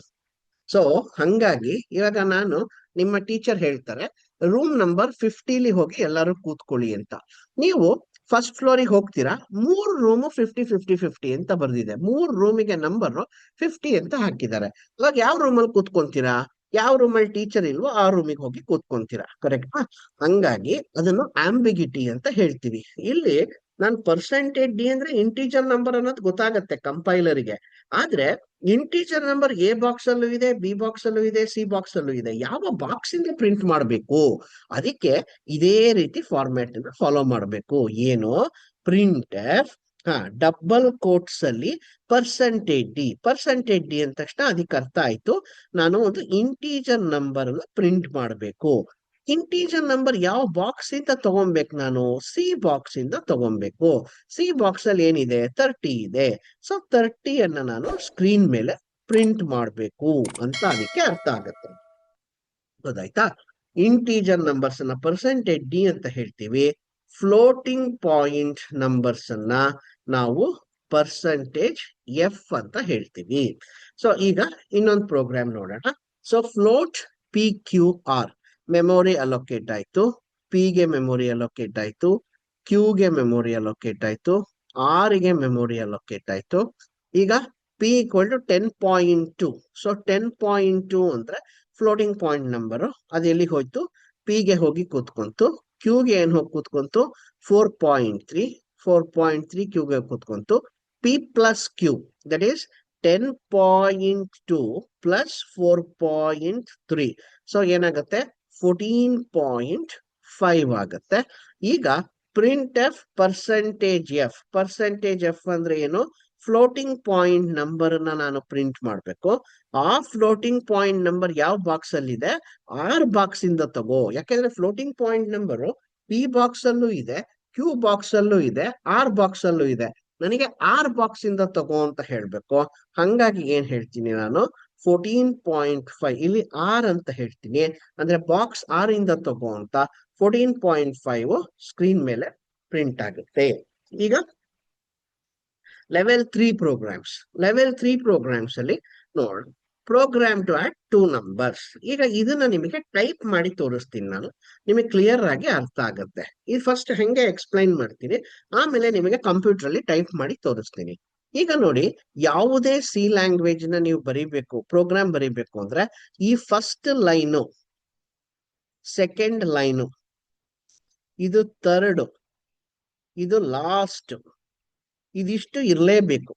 ಸೊ ಹಂಗಾಗಿ ಇವಾಗ ನಾನು, ನಿಮ್ಮ ಟೀಚರ್ ಹೇಳ್ತಾರೆ ರೂಮ್ ನಂಬರ್ 50 ಹೋಗಿ ಎಲ್ಲರೂ ಕೂತ್ಕೊಳ್ಳಿ ಅಂತ. ನೀವು ಫಸ್ಟ್ ಫ್ಲೋರಿಗೆ ಹೋಗ್ತೀರಾ, 3 ರೂಮು 50-50-50 ಅಂತ ಬರ್ದಿದೆ. 3 ರೂಮಿಗೆ ನಂಬರ್ 50 ಅಂತ ಹಾಕಿದ್ದಾರೆ. ಇವಾಗ ಯಾವ ರೂಮಲ್ಲಿ ಕೂತ್ಕೊಂತೀರಾ? ಯಾವ ರೂಮಲ್ಲಿ ಟೀಚರ್ ಇಲ್ವೋ ಆ ರೂಮಿಗೆ ಹೋಗಿ ಕೂತ್ಕೊಂತೀರಾ, ಕರೆಕ್ಟಾ? ಹಂಗಾಗಿ ಅದನ್ನು ಆಂಬಿಗಿಟಿ ಅಂತ ಹೇಳ್ತೀವಿ. ಇಲ್ಲಿ ನಾನು %d ಅಂದ್ರೆ ಇಂಟೀಜರ್ ನಂಬರ್ ಅನ್ನೋದು ಗೊತ್ತಾಗತ್ತೆ ಕಂಪೈಲರ್ಗೆ. ಆದ್ರೆ ಇಂಟೀಜರ್ ನಂಬರ್ ಎ ಬಾಕ್ಸ್ ಅಲ್ಲೂ ಇದೆ, ಬಿ ಬಾಕ್ಸ್ ಅಲ್ಲೂ ಇದೆ, ಸಿ ಬಾಕ್ಸ್ ಅಲ್ಲೂ ಇದೆ. ಯಾವ ಬಾಕ್ಸ್ ಇಂದ ಪ್ರಿಂಟ್ ಮಾಡಬೇಕು? ಅದಕ್ಕೆ ಇದೇ ರೀತಿ ಫಾರ್ಮ್ಯಾಟ್ ಅನ್ನು ಫಾಲೋ ಮಾಡಬೇಕು. ಏನು? ಪ್ರಿಂಟ್ ಎಫ್ ಡಬಲ್ ಕೋಟ್ಸ್ ಅಲ್ಲಿ %d ಅಂದ ತಕ್ಷಣ ಅದಕ್ಕೆ ಅರ್ಥ ಆಯ್ತು, ನಾನು ಒಂದು ಇಂಟೀಜರ್ ನಂಬರ್ ಅನ್ನು ಪ್ರಿಂಟ್ ಮಾಡಬೇಕು. ಇಂಟೀಜರ್ ನಂಬರ್ ಯಾವ ಬಾಕ್ಸ್ ಇಂದ ತಗೊಬೇಕು, ನಾನು ಸಿ ಬಾಕ್ಸ್ ಇಂದ ತಗೊಬೇಕು. ಸಿ ಬಾಕ್ಸ್ ಅಲ್ಲಿ ಏನಿದೆ, 30 ಇದೆ. ಸೊ 30 ನಾನು ಸ್ಕ್ರೀನ್ ಮೇಲೆ ಪ್ರಿಂಟ್ ಮಾಡಬೇಕು ಅಂತ ಅದಕ್ಕೆ ಅರ್ಥ ಆಗುತ್ತೆ. ಗೊತ್ತಾಯ್ತಾ? ಇಂಟೀಜರ್ ನಂಬರ್ಸ್ ಅನ್ನ ಪರ್ಸೆಂಟೇಜ್ ಡಿ ಅಂತ ಹೇಳ್ತೀವಿ. ಫ್ಲೋಟಿಂಗ್ ಪಾಯಿಂಟ್ ನಂಬರ್ಸ್ ಅನ್ನ ನಾವು ಪರ್ಸೆಂಟೇಜ್ ಎಫ್ ಅಂತ ಹೇಳ್ತೀವಿ. ಸೊ ಈಗ ಇನ್ನೊಂದು ಪ್ರೋಗ್ರಾಮ್ ನೋಡೋಣ. So float p q r, memory allocate ಆಯ್ತು, ಪಿ ಗೆ ಮೆಮೊರಿ ಅಲೋಕೇಟ್ ಆಯ್ತು, ಕ್ಯೂ ಗೆ ಮೆಮೊರಿ ಅಲೋಕೇಟ್ ಆಯ್ತು, ಆರ್ ಗೆ ಮೆಮೊರಿ ಅಲೋಕೇಟ್ ಆಯ್ತು. ಈಗ ಪಿ ಈಕ್ವಲ್ ಟು 10.2. ಸೊ 10.2 ಅಂದ್ರೆ ಫ್ಲೋಟಿಂಗ್ ಪಾಯಿಂಟ್ ನಂಬರ್, ಅದು ಎಲ್ಲಿಗೆ ಹೋಯ್ತು, ಪಿ ಗೆ ಹೋಗಿ ಕೂತ್ಕೊಂತು. ಕ್ಯೂ ಗೆ ಏನ್ ಹೋಗಿ ಕೂತ್ಕೊಂತು, 4.3. 4.3 ಕ್ಯೂ ಗೆ ಕೂತ್ಕೊಂತು. P plus Q, that is 10.2 plus 4.3. So ಏನಾಗುತ್ತೆ, 14.5 ಆಗುತ್ತೆ. ಈಗ print F percentage F. Percentage F ಅಂದ್ರೆ ಏನು, ಫ್ಲೋಟಿಂಗ್ ಪಾಯಿಂಟ್ ನಂಬರ್ ನಾನು ಪ್ರಿಂಟ್ ಮಾಡಬೇಕು. ಆ ಫ್ಲೋಟಿಂಗ್ ಪಾಯಿಂಟ್ ನಂಬರ್ ಯಾವ ಬಾಕ್ಸ್ ಅಲ್ಲಿ ಇದೆ, ಆರ್ ಬಾಕ್ಸ್ ಇಂದ ತಗೋ. ಯಾಕೆಂದ್ರೆ floating point number P box ಅಲ್ಲೂ ಇದೆ, ಕ್ಯೂ ಬಾಕ್ಸ್ ಅಲ್ಲೂ ಇದೆ, ಆರ್ ಬಾಕ್ಸ್ ಅಲ್ಲೂ ಇದೆ. ನನಗೆ ಆರ್ ಬಾಕ್ಸ್ ಇಂದ ತಗೋ ಅಂತ ಹೇಳ್ಬೇಕು. ಹಂಗಾಗಿ ಏನ್ ಹೇಳ್ತೀನಿ ನಾನು, 14.5 ಇಲ್ಲಿ ಆರ್ ಅಂತ ಹೇಳ್ತೀನಿ. ಅಂದ್ರೆ ಬಾಕ್ಸ್ ಆರ್ ಇಂದ ತಗೋ ಅಂತ 14.5 ಸ್ಕ್ರೀನ್ ಮೇಲೆ ಪ್ರಿಂಟ್ ಆಗುತ್ತೆ. ಈಗ ಲೆವೆಲ್ 3 ಪ್ರೋಗ್ರಾಮ್ಸ್. ಲೆವೆಲ್ 3 ಪ್ರೋಗ್ರಾಮ್ಸ್ ಅಲ್ಲಿ ನೋಡ್, ಪ್ರೋಗ್ರಾಮ್ ಟು ಆಡ್ 2 ನಂಬರ್ಸ್. ಈಗ ಇದನ್ನ ನಿಮಗೆ ಟೈಪ್ ಮಾಡಿ ತೋರಿಸ್ತೀನಿ ನಾನು, ನಿಮಗೆ ಕ್ಲಿಯರ್ ಆಗಿ ಅರ್ಥ ಆಗುತ್ತೆ. ಇದು ಫಸ್ಟ್ ಹೆಂಗೆ ಎಕ್ಸ್ಪ್ಲೈನ್ ಮಾಡ್ತೀನಿ, ಆಮೇಲೆ ನಿಮಗೆ ಕಂಪ್ಯೂಟರ್ ಅಲ್ಲಿ ಟೈಪ್ ಮಾಡಿ ತೋರಿಸ್ತೀನಿ. ಈಗ ನೋಡಿ, ಯಾವುದೇ ಸಿ ಲ್ಯಾಂಗ್ವೇಜ್ ನ ನೀವು ಬರೀಬೇಕು, ಪ್ರೋಗ್ರಾಮ್ ಬರೀಬೇಕು ಅಂದ್ರೆ ಈ ಫಸ್ಟ್ ಲೈನು, ಸೆಕೆಂಡ್ ಲೈನು, ಇದು ಥರ್ಡ್, ಇದು ಲಾಸ್ಟ್, ಇದಿಷ್ಟು ಇರಲೇಬೇಕು.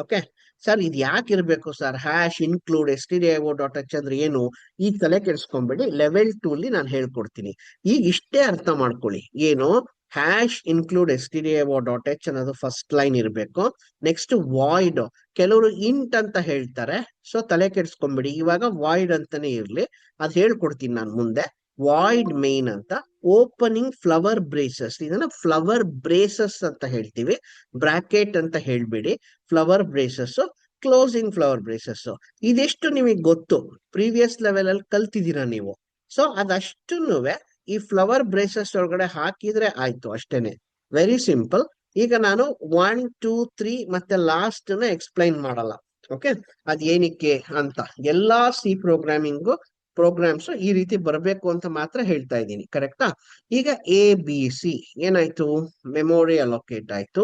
ಓಕೆ ಸರ್, ಇದು ಯಾಕೆ ಇರಬೇಕು ಸರ್, ಹ್ಯಾಶ್ ಇನ್ಕ್ಲೂಡ್ stdio.h ಅಂದ್ರೆ ಏನು, ಈಗ ತಲೆ ಕೆಡಿಸ್ಕೊಂಬೇಡಿ. ಲೆವೆಲ್ 2 ಅಲ್ಲಿ ನಾನು ಹೇಳ್ಕೊಡ್ತೀನಿ. ಈಗ ಇಷ್ಟೇ ಅರ್ಥ ಮಾಡ್ಕೊಳ್ಳಿ. ಏನು, ಹ್ಯಾಶ್ ಇನ್ಕ್ಲೂಡ್ stdio.h ಅನ್ನೋದು ಫಸ್ಟ್ ಲೈನ್ ಇರಬೇಕು. ನೆಕ್ಸ್ಟ್ ವಾಯ್ಡ್, ಕೆಲವರು ಇಂಟ್ ಅಂತ ಹೇಳ್ತಾರೆ, ಸೊ ತಲೆ ಕೆಡಿಸ್ಕೊಂಬೇಡಿ, ಇವಾಗ ವಾಯ್ಡ್ ಅಂತಾನೆ ಇರ್ಲಿ, ಅದ್ ಹೇಳ್ಕೊಡ್ತೀನಿ ನಾನು ಮುಂದೆ. ವಾಯ್ಡ್ ಮೇನ್ ಅಂತ, ಓಪನಿಂಗ್ ಫ್ಲವರ್ ಬ್ರೇಸಸ್, ಇದನ್ನ ಫ್ಲವರ್ ಬ್ರೇಸಸ್ ಅಂತ ಹೇಳ್ತೀವಿ, ಬ್ರಾಕೆಟ್ ಅಂತ ಹೇಳ್ಬೇಡಿ, flower braces. Closing flower braces, ಇದೆಷ್ಟು ನಿಮಗೆ ಗೊತ್ತು, ಪ್ರೀವಿಯಸ್ ಲೆವೆಲ್ ಅಲ್ಲಿ ಕಲ್ತಿದ್ದೀರಾ ನೀವು. ಸೊ ಅದಷ್ಟನ್ನು ಈ ಫ್ಲವರ್ ಬ್ರೇಸಸ್ ಒಳಗಡೆ ಹಾಕಿದ್ರೆ ಆಯ್ತು, ಅಷ್ಟೇನೆ, ವೆರಿ ಸಿಂಪಲ್. ಈಗ ನಾನು 1, 2, 3 ಮತ್ತೆ ಲಾಸ್ಟ್ ನ ಎಕ್ಸ್ಪ್ಲೈನ್ ಮಾಡಲ್ಲ. ಓಕೆ, ಅದ್ ಏನಕ್ಕೆ ಅಂತ, ಎಲ್ಲಾ ಸಿ ಪ್ರೋಗ್ರಾಮ್ಸ್ ಈ ರೀತಿ ಬರಬೇಕು ಅಂತ ಮಾತ್ರ ಹೇಳ್ತಾ ಇದ್ದೀನಿ, ಕರೆಕ್ಟಾ? ಈಗ ಎ ಬಿ ಸಿ ಏನಾಯ್ತು, ಮೆಮೊರಿ ಅಲೋಕೇಟ್ ಆಯ್ತು,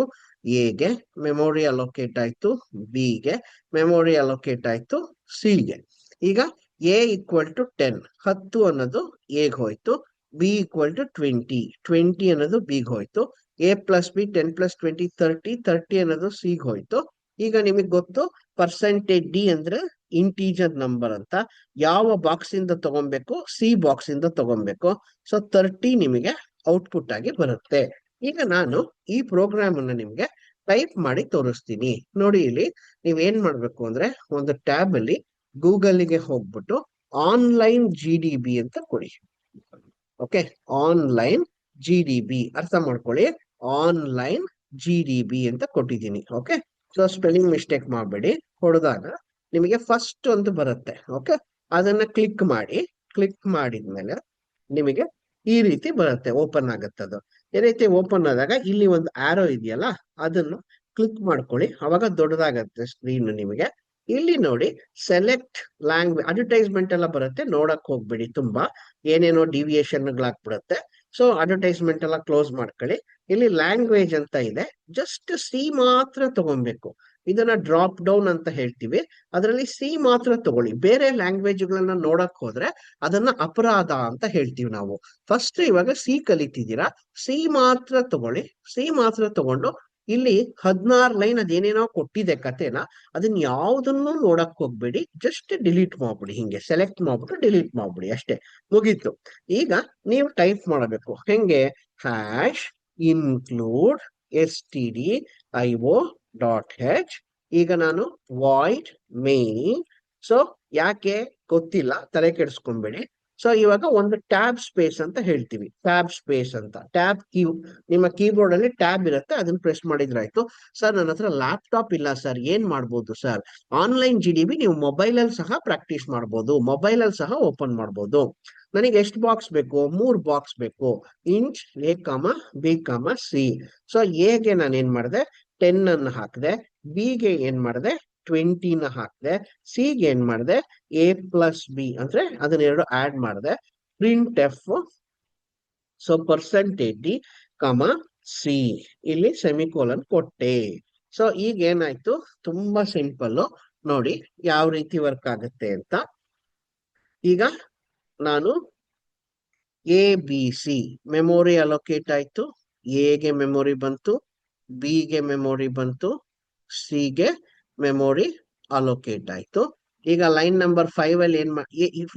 ಎಗೆ ಮೆಮೊರಿ ಅಲೋಕೇಟ್ ಆಯ್ತು, ಬಿ ಗೆ ಮೆಮೊರಿ ಅಲೋಕೇಟ್ ಆಯ್ತು, ಸಿ ಗೆ. ಈಗ ಎ ಈಕ್ವಲ್ ಟು 10, 10 ಅನ್ನೋದು ಎಗ್ ಹೋಯ್ತು. ಬಿ ಈಕ್ವಲ್ ಟು 20, 20 ಅನ್ನೋದು ಬಿಗ್ ಹೋಯ್ತು. ಎ ಪ್ಲಸ್ ಬಿ 10 ಪ್ಲಸ್ 20 30, 30 ಅನ್ನೋದು ಸಿಗ್ ಹೋಯ್ತು. ಈಗ ನಿಮಗೆ ಗೊತ್ತು ಪರ್ಸೆಂಟೇಜ್ ಡಿ ಅಂದ್ರೆ ಇಂಟೀಜರ್ ನಂಬರ್ ಅಂತ. ಯಾವ ಬಾಕ್ಸ್ ಇಂದ ತಗೊಬೇಕು, ಸಿ ಬಾಕ್ಸ್ ಇಂದ ತಗೊಬೇಕು. ಸೊ 30 ನಿಮಗೆ ಔಟ್ಪುಟ್ ಆಗಿ ಬರುತ್ತೆ. ಈಗ ನಾನು ಈ ಪ್ರೋಗ್ರಾಮ್ ಅನ್ನ ನಿಮ್ಗೆ ಟೈಪ್ ಮಾಡಿ ತೋರಿಸ್ತೀನಿ. ನೋಡಿ, ಇಲ್ಲಿ ನೀವೇನ್ ಮಾಡ್ಬೇಕು ಅಂದ್ರೆ, ಒಂದು ಟ್ಯಾಬ್ ಅಲ್ಲಿ ಗೂಗಲ್ ಗೆ ಹೋಗ್ಬಿಟ್ಟು ಆನ್ಲೈನ್ GDB ಅಂತ ಕೊಡಿ. ಓಕೆ, ಆನ್ಲೈನ್ GDB ಅರ್ಥ ಮಾಡ್ಕೊಳ್ಳಿ, ಆನ್ಲೈನ್ GDB ಅಂತ ಕೊಟ್ಟಿದ್ದೀನಿ. ಓಕೆ, ಸೊ ಸ್ಪೆಲ್ಲಿಂಗ್ ಮಿಸ್ಟೇಕ್ ಮಾಡಬೇಡಿ. ಹೊಡೆದಾಗ ನಿಮಗೆ ಫಸ್ಟ್ ಒಂದು ಬರುತ್ತೆ. ಓಕೆ, ಅದನ್ನ ಕ್ಲಿಕ್ ಮಾಡಿ. ಕ್ಲಿಕ್ ಮಾಡಿದ್ಮೇಲೆ ನಿಮಗೆ ಈ ರೀತಿ ಬರುತ್ತೆ, ಓಪನ್ ಆಗುತ್ತೆ. ಅದು ಈ ರೀತಿ ಓಪನ್ ಆದಾಗ ಇಲ್ಲಿ ಒಂದು ಆರೋ ಇದೆಯಲ್ಲ, ಅದನ್ನು ಕ್ಲಿಕ್ ಮಾಡ್ಕೊಳ್ಳಿ, ಅವಾಗ ದೊಡ್ಡದಾಗತ್ತೆ ಸ್ಕ್ರೀನ್ ನಿಮಗೆ. ಇಲ್ಲಿ ನೋಡಿ, ಸೆಲೆಕ್ಟ್ ಲ್ಯಾಂಗ್ವೇಜ್, ಅಡ್ವರ್ಟೈಸ್ಮೆಂಟ್ ಎಲ್ಲ ಬರುತ್ತೆ, ನೋಡಕ್ ಹೋಗ್ಬೇಡಿ, ತುಂಬಾ ಏನೇನೋ ಡಿವಿಯೇಷನ್ ಗಳಾಗ್ಬಿಡುತ್ತೆ. ಸೊ ಅಡ್ವರ್ಟೈಸ್ಮೆಂಟ್ ಎಲ್ಲ ಕ್ಲೋಸ್ ಮಾಡ್ಕೊಳ್ಳಿ. ಇಲ್ಲಿ ಲ್ಯಾಂಗ್ವೇಜ್ ಅಂತ ಇದೆ, ಜಸ್ಟ್ ಸಿ ಮಾತ್ರ ತಗೊಬೇಕು. ಇದನ್ನ ಡ್ರಾಪ್ ಡೌನ್ ಅಂತ ಹೇಳ್ತೀವಿ, ಅದರಲ್ಲಿ ಸಿ ಮಾತ್ರ ತಗೊಳ್ಳಿ. ಬೇರೆ ಲ್ಯಾಂಗ್ವೇಜ್ ಗಳನ್ನ ನೋಡಕ್ ಹೋದ್ರೆ ಅದನ್ನ ಅಪರಾಧ ಅಂತ ಹೇಳ್ತೀವಿ ನಾವು. ಫಸ್ಟ್ ಇವಾಗ ಸಿ ಕಲಿತಿದ್ದೀರಾ, ಸಿ ಮಾತ್ರ ತಗೊಳ್ಳಿ. ಸಿ ಮಾತ್ರ ತಗೊಂಡು ಇಲ್ಲಿ 16 ಲೈನ್ ಅದೇನೇನೋ ಕೊಟ್ಟಿದೆ ಕತೆನ, ಅದನ್ನ ಯಾವ್ದನ್ನು ನೋಡಕ್ ಹೋಗ್ಬೇಡಿ, ಜಸ್ಟ್ ಡಿಲೀಟ್ ಮಾಡ್ಬಿಡಿ. ಹಿಂಗೆ ಸೆಲೆಕ್ಟ್ ಮಾಡ್ಬಿಟ್ಟು ಡಿಲೀಟ್ ಮಾಡ್ಬಿಡಿ, ಅಷ್ಟೇ, ಮುಗೀತು. ಈಗ ನೀವು ಟೈಪ್ ಮಾಡಬೇಕು. ಹೆಂಗೆ, ಹ್ಯಾಶ್ ಇನ್ಕ್ಲೂಡ್ stdio.h. ಈಗ ನಾನು ವಾಯ್ಡ್ ಮೇನ್. ಸೊ ಯಾಕೆ ಗೊತ್ತಿಲ್ಲ, ತಲೆ ಕೆಡಿಸ್ಕೊಂಬೇಡಿ. ಸೊ ಇವಾಗ ಒಂದು ಟ್ಯಾಬ್ ಸ್ಪೇಸ್ ಅಂತ ಹೇಳ್ತೀವಿ. ಟ್ಯಾಬ್ ಸ್ಪೇಸ್ ಅಂತ ಟ್ಯಾಬ್ ನಿಮ್ಮ ಕೀಬೋರ್ಡ್ ಅಲ್ಲಿ ಟ್ಯಾಬ್ ಇರುತ್ತೆ, ಅದನ್ನ ಪ್ರೆಸ್ ಮಾಡಿದ್ರೆ ಆಯ್ತು. ಸರ್ ನನ್ನ ಹತ್ರ ಲ್ಯಾಪ್ಟಾಪ್ ಇಲ್ಲ ಸರ್, ಏನ್ ಮಾಡ್ಬೋದು ಸರ್? ಆನ್ಲೈನ್ GDB ನೀವು ಮೊಬೈಲ್ ಅಲ್ಲಿ ಸಹ ಪ್ರಾಕ್ಟೀಸ್ ಮಾಡ್ಬೋದು, ಮೊಬೈಲ್ ಅಲ್ಲಿ ಸಹ ಓಪನ್ ಮಾಡ್ಬೋದು. ನನಗೆ ಎಷ್ಟು ಬಾಕ್ಸ್ ಬೇಕು? 3 ಬಾಕ್ಸ್ ಬೇಕು. Inch A, B, C. So ಎಗೆ ನಾನು ಏನ್ ಮಾಡಿದೆ, 10 ಅನ್ನು ಹಾಕಿದೆ. ಬಿಗೆ ಏನ್ ಮಾಡಿದೆ, 20ನ ಹಾಕಿದೆ. ಸಿಗೆ ಏನ್ ಮಾಡಿದೆ, A+B ಅಂದ್ರೆ ಅದನ್ನೆರಡು ಆಡ್ ಮಾಡಿದೆ. Print F, so percentage C, ಇಲ್ಲಿ ಸೆಮಿಕೋಲನ್ ಕೊಟ್ಟೆ. ಸೊ ಈಗ ಏನಾಯ್ತು, ತುಂಬಾ ಸಿಂಪಲ್. ನೋಡಿ ಯಾವ ರೀತಿ ವರ್ಕ್ ಆಗುತ್ತೆ ಅಂತ. ಈಗ ನಾನು ABC ಮೆಮೊರಿ ಅಲೋಕೇಟ್ ಆಯ್ತು. ಎಗೆ ಮೆಮೊರಿ ಬಂತು, ಬಿಗೆ ಮೆಮೊರಿ ಬಂತು, ಸಿಗೆ ಮೆಮೊರಿ ಅಲೋಕೇಟ್ ಆಯ್ತು. ಈಗ ಲೈನ್ ನಂಬರ್ 5 ಅಲ್ಲಿ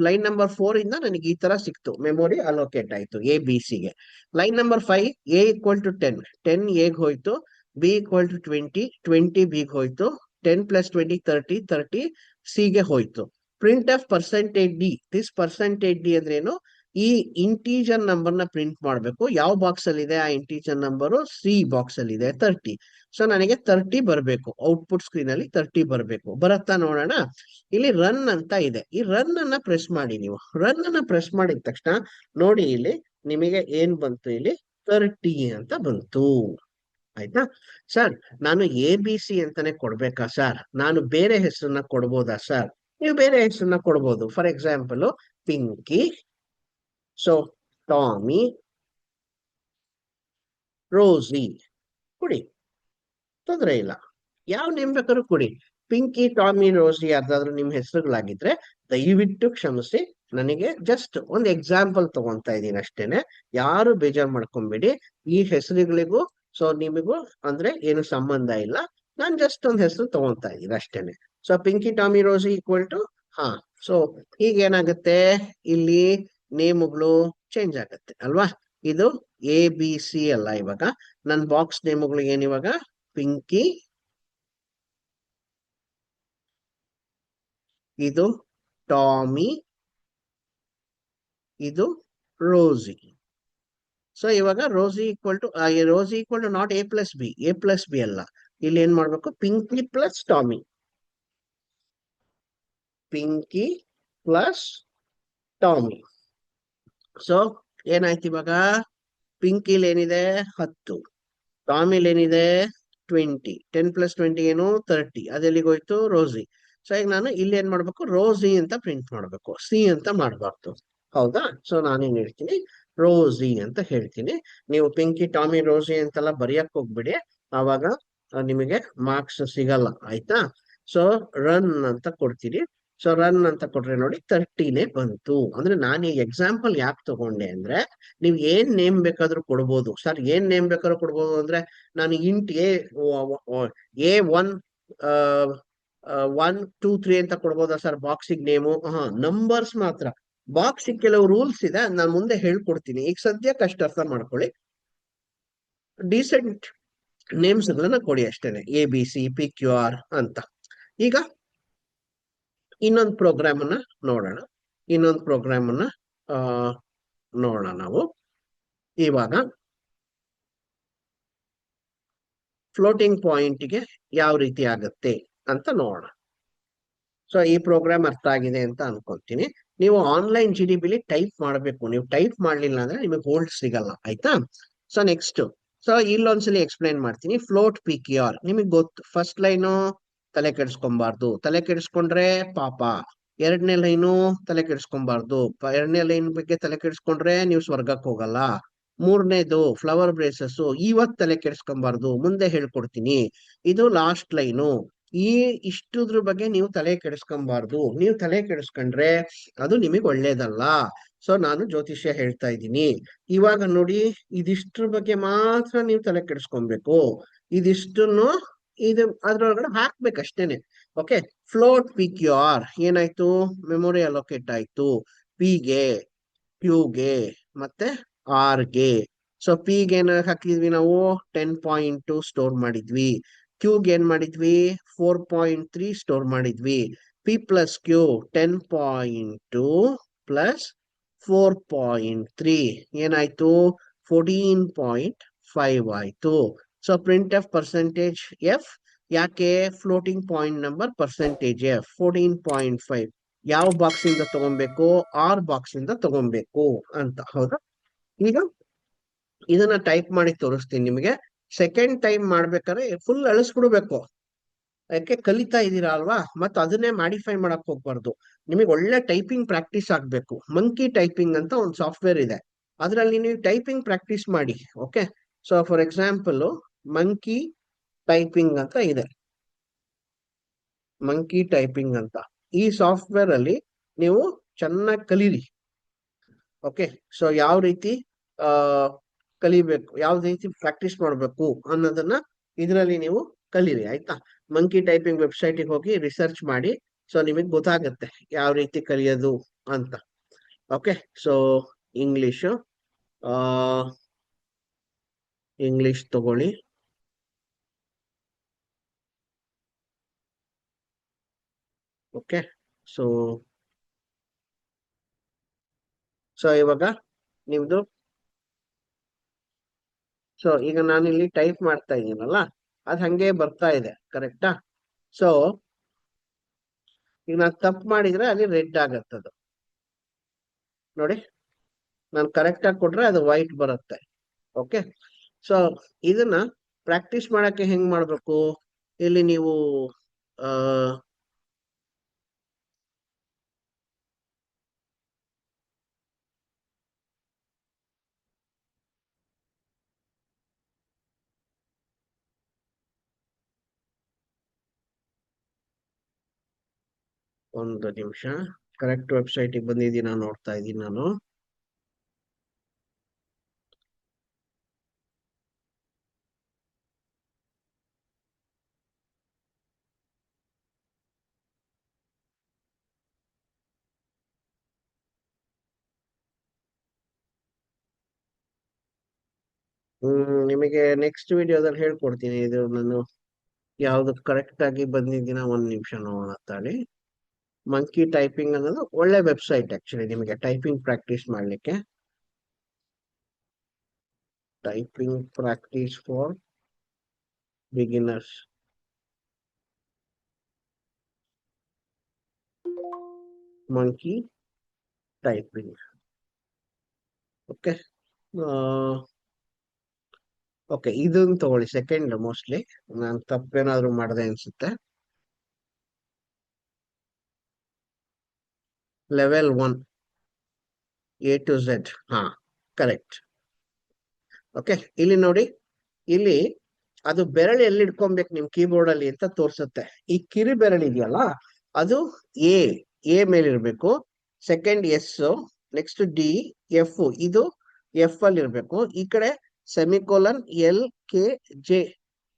ಲೈನ್ ನಂಬರ್ 4 ಇಂದ ನನಗೆ ಈ ತರ ಸಿಕ್ತು, ಮೆಮೊರಿ ಅಲೋಕೇಟ್ ಆಯ್ತು ABC ಗೆ. ಲೈನ್ ನಂಬರ್ 5, A=10, 10 ಎಗ್ ಹೋಯ್ತು. B=20, 20 ಬಿಗ್ ಹೋಯ್ತು. 10 + 20 30, 30 ಸಿಗೆ ಹೋಯ್ತು. Print of %D. This %D ಅಂದ್ರೆ ಏನು? ಈ ಇಂಟೀಜರ್ ನಂಬರ್ ನ ಪ್ರಿಂಟ್ ಮಾಡಬೇಕು. ಯಾವ ಬಾಕ್ಸ್ ಅಲ್ಲಿ ಇದೆ ಆ ಇಂಟೀಜರ್ ನಂಬರ್? ಸಿ ಬಾಕ್ಸ್ ಅಲ್ಲಿ ಇದೆ, 30. ಸೊ ನನಗೆ 30 ಬರಬೇಕು, ಔಟ್ಪುಟ್ ಸ್ಕ್ರೀನ್ ಅಲ್ಲಿ 30 ಬರಬೇಕು. ಬರತ್ತಾ ನೋಡೋಣ. ಇಲ್ಲಿ ರನ್ ಅಂತ ಇದೆ, ಈ ರನ್ ಅನ್ನ ಪ್ರೆಸ್ ಮಾಡಿ. ನೀವು ರನ್ ಅನ್ನ ಪ್ರೆಸ್ ಮಾಡಿದ ತಕ್ಷಣ ನೋಡಿ, ಇಲ್ಲಿ ನಿಮಗೆ ಏನ್ ಬಂತು, ಇಲ್ಲಿ 30 ಅಂತ ಬಂತು. ಆಯ್ತಾ ಸರ್? ನಾನು ABC ಅಂತಾನೆ ಕೊಡ್ಬೇಕಾ ಸರ್? ನಾನು ಬೇರೆ ಹೆಸರನ್ನ ಕೊಡ್ಬೋದಾ ಸರ್? ನೀವು ಬೇರೆ ಹೆಸರನ್ನ ಕೊಡ್ಬೋದು. For example Pinky, so Tommy, Rosy ಕೊಡಿ, ತೊಂದರೆ ಇಲ್ಲ. ಯಾವ ನೇಮ್ ಬೇಕಾದ್ರೂ ಕೊಡಿ. ಪಿಂಕಿ, ಟಾಮಿ, ರೋಸಿ ಯಾರ್ದಾದ್ರೂ ನಿಮ್ ಹೆಸರುಗಳಾಗಿದ್ರೆ ದಯವಿಟ್ಟು ಕ್ಷಮಿಸಿ. ನನಗೆ ಜಸ್ಟ್ ಒಂದು ಎಕ್ಸಾಂಪಲ್ ತಗೊಂತಾ ಇದ್ದೀನಿ ಅಷ್ಟೇನೆ. ಯಾರು ಬೇಜಾರು ಮಾಡ್ಕೊಂಬೇಡಿ. ಈ ಹೆಸರುಗಳಿಗೂ ಸೊ ನಿಮಗೂ ಅಂದ್ರೆ ಏನು ಸಂಬಂಧ ಇಲ್ಲ. ನಾನ್ ಜಸ್ಟ್ ಒಂದು ಹೆಸರು ತಗೊಂತಾ ಇದ್ದೀನಿ ಅಷ್ಟೇನೆ. So Pinky, Tommy, Rosie equal to so ಈಗ ಏನಾಗುತ್ತೆ, ಇಲ್ಲಿ ನೇಮ್ಗಳು ಚೇಂಜ್ ಆಗುತ್ತೆ ಅಲ್ವಾ? ಇದು ABC ಅಲ್ಲ. ಇವಾಗ ನನ್ನ ಬಾಕ್ಸ್ ನೇಮ್ಗಳು ಏನಿವಾಗ, ಪಿಂಕಿ, ಇದು ಟಾಮಿ, ಇದು ರೋಸಿ. ಸೊ ಇವಾಗ ರೋಸಿ equal to not A+B. A+B ಅಲ್ಲ, ಇಲ್ಲಿ ಏನ್ ಮಾಡ್ಬೇಕು, Pinky plus Tommy. Pinky plus Tommy. So ಏನಾಯ್ತು ಇವಾಗ? ಪಿಂಕಿಲ್ ಏನಿದೆ, 10. ಟಾಮಿಲ್ ಏನಿದೆ, 20. 10 + 20 ಏನು, 30. ಅದೆಲ್ಲಿಗೋಯ್ತು, ರೋಸಿ. ಸೊ ಈಗ ನಾನು ಇಲ್ಲಿ ಏನ್ ಮಾಡ್ಬೇಕು, ರೋಸಿ ಅಂತ ಪ್ರಿಂಟ್ ಮಾಡ್ಬೇಕು, ಸಿ ಅಂತ ಮಾಡ್ಬಾರ್ದು. ಹೌದಾ? ಸೊ ನಾನೇನ್ ಹೇಳ್ತೀನಿ, ರೋಸಿ ಅಂತ ಹೇಳ್ತೀನಿ. ನೀವು ಪಿಂಕಿ, ಟಾಮಿ, ರೋಸಿ ಅಂತೆಲ್ಲ ಬರೆಯಕ್ ಹೋಗ್ಬಿಡಿ, ಆವಾಗ ನಿಮಗೆ ಮಾರ್ಕ್ಸ್ ಸಿಗಲ್ಲ. ಆಯ್ತಾ? ಸೊ ರನ್ ಅಂತ ಕೊಡ್ತೀನಿ. ಸೊ ರನ್ ಅಂತ ಕೊಟ್ರೆ ನೋಡಿ 30ನೇ ಬಂತು. ಅಂದ್ರೆ ನಾನು ಈ ಎಕ್ಸಾಂಪಲ್ ಯಾಕೆ ತಗೊಂಡೆ ಅಂದ್ರೆ, ನೀವ್ ಏನ್ ನೇಮ್ ಬೇಕಾದ್ರೂ ಕೊಡ್ಬೋದು ಸರ್. ಏನ್ ನೇಮ್ ಬೇಕಾದ್ರೂ ಕೊಡ್ಬೋದು ಅಂದ್ರೆ, ನಾನು ಇಂಟ್ A1 1 2 3 ಅಂತ ಕೊಡ್ಬೋದಾ ಸರ್ ಬಾಕ್ಸಿಗೆ ನೇಮು? ನಂಬರ್ಸ್ ಮಾತ್ರ. ಬಾಕ್ಸಿಗೆ ಕೆಲವು ರೂಲ್ಸ್ ಇದೆ, ನಾನು ಮುಂದೆ ಹೇಳ್ಕೊಡ್ತೀನಿ. ಈಗ ಸದ್ಯಕ್ಕೆ ಅಷ್ಟು ಅರ್ಥ ಮಾಡ್ಕೊಳ್ಳಿ. ಡೀಸೆಂಟ್ ನೇಮ್ಸ್ ಗಳನ್ನ ಕೊಡಿ ಅಷ್ಟೇನೆ, ABCPQR ಅಂತ. ಈಗ ಇನ್ನೊಂದು ಪ್ರೋಗ್ರಾಮ್ ಅನ್ನ ನೋಡೋಣ. ಇನ್ನೊಂದು ಪ್ರೋಗ್ರಾಮ್ ಅನ್ನ ನೋಡೋಣ ನಾವು ಇವಾಗ. ಫ್ಲೋಟಿಂಗ್ ಪಾಯಿಂಟ್ಗೆ ಯಾವ ರೀತಿ ಆಗುತ್ತೆ ಅಂತ ನೋಡೋಣ. ಸೊ ಈ ಪ್ರೋಗ್ರಾಮ್ ಅರ್ಥ ಆಗಿದೆ ಅಂತ ಅನ್ಕೊಂತೀನಿ. ನೀವು ಆನ್ಲೈನ್ GDBಲಿ ಟೈಪ್ ಮಾಡಬೇಕು. ನೀವು ಟೈಪ್ ಮಾಡ್ಲಿಲ್ಲ ಅಂದ್ರೆ ನಿಮಗೆ ಹೋಲ್ಡ್ ಸಿಗಲ್ಲ. ಆಯ್ತಾ? ಸೊ ನೆಕ್ಸ್ಟ್, ಸೊ ಇಲ್ಲೊಂದ್ಸಲಿ ಎಕ್ಸ್ಪ್ಲೈನ್ ಮಾಡ್ತೀನಿ. ಫ್ಲೋಟ್ PQR ನಿಮಗೆ ಗೊತ್ತು. ಫಸ್ಟ್ ಲೈನು ತಲೆ ಕೆಡಿಸ್ಕೊಬಾರ್ದು, ತಲೆ ಕೆಡಿಸ್ಕೊಂಡ್ರೆ ಪಾಪ. ಎರಡನೇ ಲೈನು ತಲೆ ಕೆಡಿಸ್ಕೊಬಾರ್ದು, ಎರಡನೇ ಲೈನ್ ಬಗ್ಗೆ ತಲೆ ಕೆಡಿಸ್ಕೊಂಡ್ರೆ ನೀವು ಸ್ವರ್ಗಕ್ಕೆ ಹೋಗಲ್ಲ. ಮೂರನೇದು ಫ್ಲವರ್ ಬ್ರೇಸಸ್, ಇವತ್ ತಲೆ ಕೆಡಿಸ್ಕೊಬಾರ್ದು, ಮುಂದೆ ಹೇಳ್ಕೊಡ್ತೀನಿ. ಇದು ಲಾಸ್ಟ್ ಲೈನು. ಈ ಇಷ್ಟುದ್ರ ಬಗ್ಗೆ ನೀವು ತಲೆ ಕೆಡಿಸ್ಕೊಬಾರ್ದು. ನೀವು ತಲೆ ಕೆಡಿಸ್ಕೊಂಡ್ರೆ ಅದು ನಿಮಗೆ ಒಳ್ಳೇದಲ್ಲ. ಸೊ ನಾನು ಜ್ಯೋತಿಷ್ಯ ಹೇಳ್ತಾ ಇದ್ದೀನಿ. ಇವಾಗ ನೋಡಿ, ಇದಿಷ್ಟ್ರ ಬಗ್ಗೆ ಮಾತ್ರ ನೀವು ತಲೆ ಕೆಡಿಸ್ಕೊಬೇಕು. ಇದಿಷ್ಟನ್ನು ಅದ್ರೊಳಗಡೆ ಹಾಕ್ಬೇಕಷ್ಟೇನೆ. ಓಕೆ, ಫ್ಲೋಟ್ PQR ಏನಾಯ್ತು, ಮೆಮೊರಿ ಅಲೋಕೇಟ್ ಆಯ್ತು. ಪಿಗೆ, ಕ್ಯೂಗೆ ಮತ್ತೆ ಆರ್ಗೆ. ಸೊ ಪಿಗೆ ಏನ್ ಹಾಕಿದ್ವಿ ನಾವು, 10.2 ಸ್ಟೋರ್ ಮಾಡಿದ್ವಿ. ಕ್ಯೂಗೆ ಏನ್ ಮಾಡಿದ್ವಿ, 4.3 ಸ್ಟೋರ್ ಮಾಡಿದ್ವಿ. P+Q 10.2 ಪ್ಲಸ್ 4.3 ಏನಾಯ್ತು 14.5 ಆಯ್ತು. So print F percentage F ಯಾಕೆ floating point number percentage F 14.5 ಯಾವ ಬಾಕ್ಸ್ ಇಂದ ತಗೊಬೇಕು ಬಾಕ್ಸ್ ಇಂದ ತಗೊಬೇಕು ಅಂತ. ಹೌದಾ? ಈಗ ಇದನ್ನ ಟೈಪ್ ಮಾಡಿ ತೋರಿಸ್ತೀನಿ ನಿಮಗೆ. ಸೆಕೆಂಡ್ ಟೈಮ್ ಮಾಡ್ಬೇಕಾದ್ರೆ ಫುಲ್ ಅಳಿಸ್ಬಿಡ್ಬೇಕು. ಯಾಕೆ ಕಲಿತಾ ಇದ್ದೀರಾ ಅಲ್ವಾ, ಮತ್ತೆ ಅದನ್ನೇ ಮಾಡಿಫೈ ಮಾಡಕ್ ಹೋಗ್ಬಾರ್ದು. ನಿಮಗೆ ಒಳ್ಳೆ ಟೈಪಿಂಗ್ ಪ್ರಾಕ್ಟೀಸ್ ಆಗ್ಬೇಕು. ಮಂಕಿ ಟೈಪಿಂಗ್ ಅಂತ ಒಂದು ಸಾಫ್ಟ್ವೇರ್ ಇದೆ, ಅದರಲ್ಲಿ ನೀವು ಟೈಪಿಂಗ್ ಪ್ರಾಕ್ಟೀಸ್ ಮಾಡಿ. Okay, so for example monkey typing ಅಂತ ಇದೆ. ಮಂಕಿ ಟೈಪಿಂಗ್ ಅಂತ ಈ ಸಾಫ್ಟ್ವೇರ್ ಅಲ್ಲಿ ನೀವು ಚೆನ್ನಾಗಿ ಕಲೀರಿ. ಓಕೆ, ಸೊ ಯಾವ ರೀತಿ ಆ ಕಲಿಬೇಕು, ಯಾವ ರೀತಿ ಪ್ರಾಕ್ಟೀಸ್ ಮಾಡಬೇಕು ಅನ್ನೋದನ್ನ ಇದರಲ್ಲಿ ನೀವು ಕಲೀರಿ. ಆಯ್ತಾ? ಮಂಕಿ ಟೈಪಿಂಗ್ ವೆಬ್ಸೈಟಿಗೆ ಹೋಗಿ ರಿಸರ್ಚ್ ಮಾಡಿ. ಸೊ ನಿಮಗೆ ಗೊತ್ತಾಗುತ್ತೆ ಯಾವ ರೀತಿ ಕಲಿಯೋದು ಅಂತ. ಓಕೆ, ಸೊ ಇಂಗ್ಲಿಷ್ ಇಂಗ್ಲಿಷ್ ತಗೊಳ್ಳಿ. ಓಕೆ, ಸೊ ಇವಾಗ ನಿಮ್ದು, ಸೊ ಈಗ ನಾನಿಲ್ಲಿ ಟೈಪ್ ಮಾಡ್ತಾ ಇದ್ದೀನಲ್ಲ, ಅದು ಹಂಗೆ ಬರ್ತಾ ಇದೆ. ಕರೆಕ್ಟಾ? ಸೊ ಈಗ ನಾನು ತಪ್ಪು ಮಾಡಿದ್ರೆ ಅಲ್ಲಿ ರೆಡ್ ಆಗತ್ತದು ನೋಡಿ. ನಾನು ಕರೆಕ್ಟ್ ಆಗಿ ಕೊಟ್ರೆ ಅದು ವೈಟ್ ಬರುತ್ತೆ. ಓಕೆ, ಸೊ ಇದನ್ನ ಪ್ರಾಕ್ಟೀಸ್ ಮಾಡಕ್ಕೆ ಹೆಂಗ್ ಮಾಡ್ಬೇಕು, ಇಲ್ಲಿ ನೀವು ಆ ಒಂದು ನಿಮಿಷ, ಕರೆಕ್ಟ್ ವೆಬ್ಸೈಟಿಗೆ ಬಂದಿದ್ದೀನ ನೋಡ್ತಾ ಇದ್ದೀನಿ ನಾನು. ನಿಮಗೆ ನೆಕ್ಸ್ಟ್ ವಿಡಿಯೋದಲ್ಲಿ ಹೇಳ್ಕೊಡ್ತೀನಿ ಇದು ನಾನು ಯಾವ್ದು ಕರೆಕ್ಟ್ ಆಗಿ ಬಂದಿದ್ದೀನ. ಒಂದ್ ನಿಮಿಷ ನೋಡೋಣ ತಾಳಿ. ಮಂಕಿ ಟೈಪಿಂಗ್ ಅನ್ನೋದು ಒಳ್ಳೆ ವೆಬ್ಸೈಟ್ ಆಕ್ಚುಲಿ ನಿಮಗೆ ಟೈಪಿಂಗ್ ಪ್ರಾಕ್ಟೀಸ್ ಮಾಡ್ಲಿಕ್ಕೆ. Typing practice for beginners. Monkey typing. Okay, okay, ಇದನ್ನ ತಗೊಳ್ಳಿ. ಸೆಕೆಂಡ್ ಮೋಸ್ಟ್ಲಿ ನಾನು ತಪ್ಪೇನಾದ್ರು ಮಾಡಿದೆ ಅನ್ಸುತ್ತೆ. Level 1 A to Z. ಹಾ, ಕರೆಕ್ಟ್. ಓಕೆ, ಇಲ್ಲಿ ನೋಡಿ, ಇಲ್ಲಿ ಅದು ಬೆರಳು ಎಲ್ಲಿ ಇಟ್ಕೊಬೇಕು ನಿಮ್ ಕೀಬೋರ್ಡ್ ಅಲ್ಲಿ ಅಂತ ತೋರ್ಸುತ್ತೆ. ಈ ಕಿರಿ ಬೆರಳು ಇದೆಯಲ್ಲ, ಅದು ಎ ಮೇಲೆ ಇರ್ಬೇಕು. Second s, next d, f, ಇದು ಎಫ್ ಅಲ್ಲಿ ಇರ್ಬೇಕು. ಈ ಕಡೆ ಸೆಮಿಕೋಲನ್ LKJ.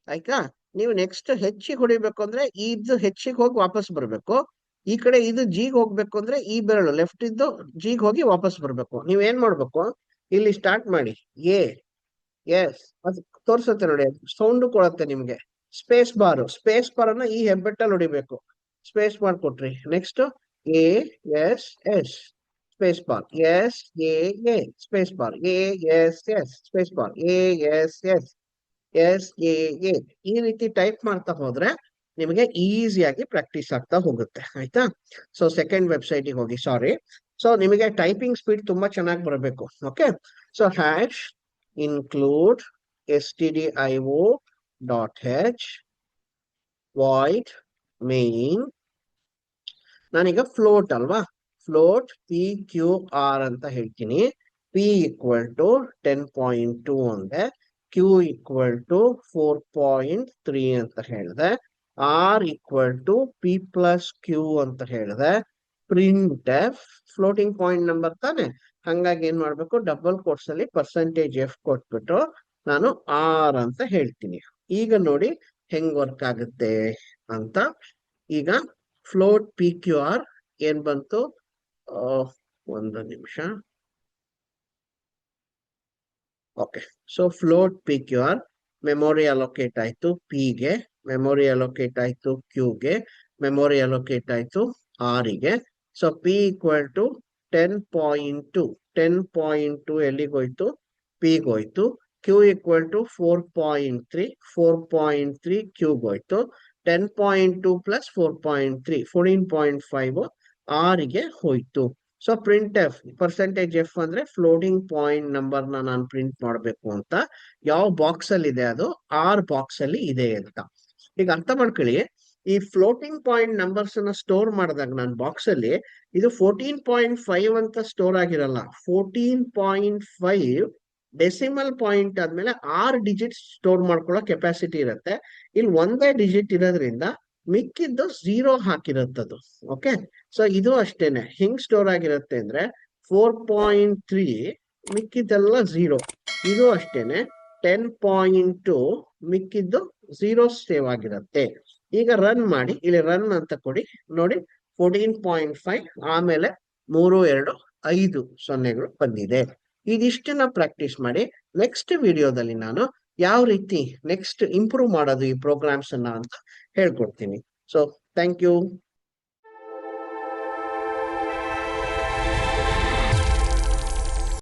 ಆಯ್ತಾ? ನೀವು ನೆಕ್ಸ್ಟ್ ಹೆಚ್ಚಿಗೆ ಹೊಡಿಬೇಕು ಅಂದ್ರೆ ಇದು ಹೆಚ್ಚಿಗೆ ಹೋಗಿ ವಾಪಸ್ ಬರ್ಬೇಕು. ಈ ಕಡೆ ಇದು ಜಿಗ್ ಹೋಗ್ಬೇಕು ಅಂದ್ರೆ ಈ ಬೆರಳು ಲೆಫ್ಟ್ ಇದ್ದು ಜಿಗ್ ಹೋಗಿ ವಾಪಸ್ ಬರ್ಬೇಕು. ನೀವ್ ಏನ್ ಮಾಡ್ಬೇಕು, ಇಲ್ಲಿ ಸ್ಟಾರ್ಟ್ ಮಾಡಿ ಎ. ಎಸ್, ಅದು ತೋರ್ಸುತ್ತೆ ನೋಡಿ, ಸೌಂಡ್ ಕೊಡುತ್ತೆ ನಿಮ್ಗೆ. ಸ್ಪೇಸ್ ಬಾರ್ ಅನ್ನ ಈ ಹೆಬ್ಬೆಟ್ಟಲ್ಲಿ ಹೊಡಿಬೇಕು. ಸ್ಪೇಸ್ ಬಾರ್ ಕೊಟ್ರಿ, next A S S space bar, SAA space bar, ASS space bar, ASSSAA. ಈ ರೀತಿ ಟೈಪ್ ಮಾಡ್ತಾ ಹೋದ್ರೆ ನಿಮಗೆ ಈಸಿಯಾಗಿ ಪ್ರಾಕ್ಟೀಸ್ ಆಗ್ತಾ ಹೋಗುತ್ತೆ. ಆಯ್ತಾ? ಸೊ ಸೆಕೆಂಡ್ ವೆಬ್ಸೈಟಿಗೆ ಹೋಗಿ. ಸಾರಿ, ಸೊ ನಿಮಗೆ ಟೈಪಿಂಗ್ ಸ್ಪೀಡ್ ತುಂಬಾ ಚೆನ್ನಾಗಿ ಬರಬೇಕು. Okay, so hash include stdio.h void main. ನಾನೀಗ ಫ್ಲೋಟ್ ಅಲ್ವಾ, ಫ್ಲೋಟ್ PQR ಅಂತ ಹೇಳ್ತೀನಿ. P equal to 10.2 ಅಂದೆ, Q equal to 4.3 ಅಂತ ಹೇಳಿದೆ, R equal to P plus Q ಅಂತ ಹೇಳಿದೆ. Print F floating point number ತಾನೆ, ಹಂಗಾಗಿ ಏನ್ ಮಾಡ್ಬೇಕು, ಡಬಲ್ ಕೋಟ್ಸ್ ಅಲ್ಲಿ ಪರ್ಸೆಂಟೇಜ್ ಎಫ್ ಕೊಟ್ಬಿಟ್ಟು ನಾನು ಆರ್ ಅಂತ ಹೇಳ್ತೀನಿ. ಈಗ ನೋಡಿ ಹೆಂಗ್ ವರ್ಕ್ ಆಗುತ್ತೆ ಅಂತ. ಈಗ ಫ್ಲೋಟ್ PQR ಏನ್ ಬಂತು, ಒಂದು ನಿಮಿಷ. Okay, so float PQR memory allocate ಆಯ್ತು ಪಿಗೆ, ಮೆಮೊರಿ ಅಲೋಕೇಟ್ ಆಯ್ತು ಕ್ಯೂಗೆ, ಮೆಮೊರಿ ಅಲೋಕೇಟ್ ಆಯ್ತು ಆರ್ ಗೆ. ಸೊ P equal to 10.2 10.2 ಎಲ್ಲಿಗೋಯ್ತು, ಪಿಗೋಯ್ತು. ಕ್ಯೂ ಈಕ್ವಲ್ ಟು 4.3, 4.3 ಕ್ಯೂಗೋಯ್ತು. 10.2 ಪ್ಲಸ್ 4.3 14.5 ಆರಿಗೆ ಹೋಯ್ತು. So print F percentage F ಅಂದ್ರೆ ಫ್ಲೋಟಿಂಗ್ ಪಾಯಿಂಟ್ ನಂಬರ್ ನಾನು ಪ್ರಿಂಟ್ ಮಾಡಬೇಕು ಅಂತ ಯಾವ ಬಾಕ್ಸ್ ಅಲ್ಲಿ ಇದೆ ಅದು ಬಾಕ್ಸ್ ಅಲ್ಲಿ ಇದೆ ಅಂತ. ಈಗ ಅರ್ಥ ಮಾಡ್ಕೊಳ್ಳಿ, ಈ ಫ್ಲೋಟಿಂಗ್ ಪಾಯಿಂಟ್ ನಂಬರ್ಸ್ ಅನ್ನ ಸ್ಟೋರ್ ಮಾಡಿದಾಗ ನಾನು ಬಾಕ್ಸ್ ಅಲ್ಲಿ ಇದು 14.5 ಅಂತ ಸ್ಟೋರ್ ಆಗಿರಲ್ಲ. 14.5 ಡೆಸಿಮಲ್ ಪಾಯಿಂಟ್ ಆದ್ಮೇಲೆ 6 ಡಿಜಿಟ್ ಸ್ಟೋರ್ ಮಾಡ್ಕೊಳ್ಳೋ ಕೆಪಾಸಿಟಿ ಇರುತ್ತೆ. ಇಲ್ಲಿ ಒಂದೇ ಡಿಜಿಟ್ ಇರೋದ್ರಿಂದ ಮಿಕ್ಕಿದ್ದು 0 ಹಾಕಿರುತ್ತದು. ಓಕೆ, ಸೊ ಇದು ಅಷ್ಟೇನೆ. ಹಿಂಗ್ ಸ್ಟೋರ್ ಆಗಿರುತ್ತೆ ಅಂದ್ರೆ 4.3 ಮಿಕ್ಕಿದ್ದೆಲ್ಲ 0. ಇದು ಅಷ್ಟೇನೆ 10.2 ಮಿಕ್ಕಿದ್ದು 0 ಸೇವ್ ಆಗಿರುತ್ತೆ. ಈಗ ರನ್ ಮಾಡಿ, ಇಲ್ಲಿ ರನ್ ಅಂತ ಕೊಡಿ, ನೋಡಿ 14.5 ಆಮೇಲೆ 3 2 5 ಸೊನ್ನೆಗಳು ಬಂದಿದೆ. ಇದಿಷ್ಟನ್ನ ಪ್ರಾಕ್ಟೀಸ್ ಮಾಡಿ ನೆಕ್ಸ್ಟ್ ವಿಡಿಯೋದಲ್ಲಿ ನಾನು ಯಾವ ರೀತಿ ನೆಕ್ಸ್ಟ್ ಇಂಪ್ರೂವ್ ಮಾಡೋದು ಈ ಪ್ರೋಗ್ರಾಮ್ಸ್ ಅನ್ನ ಅಂತ ಹೇಳ್ಕೊಡ್ತೀನಿ. So thank you.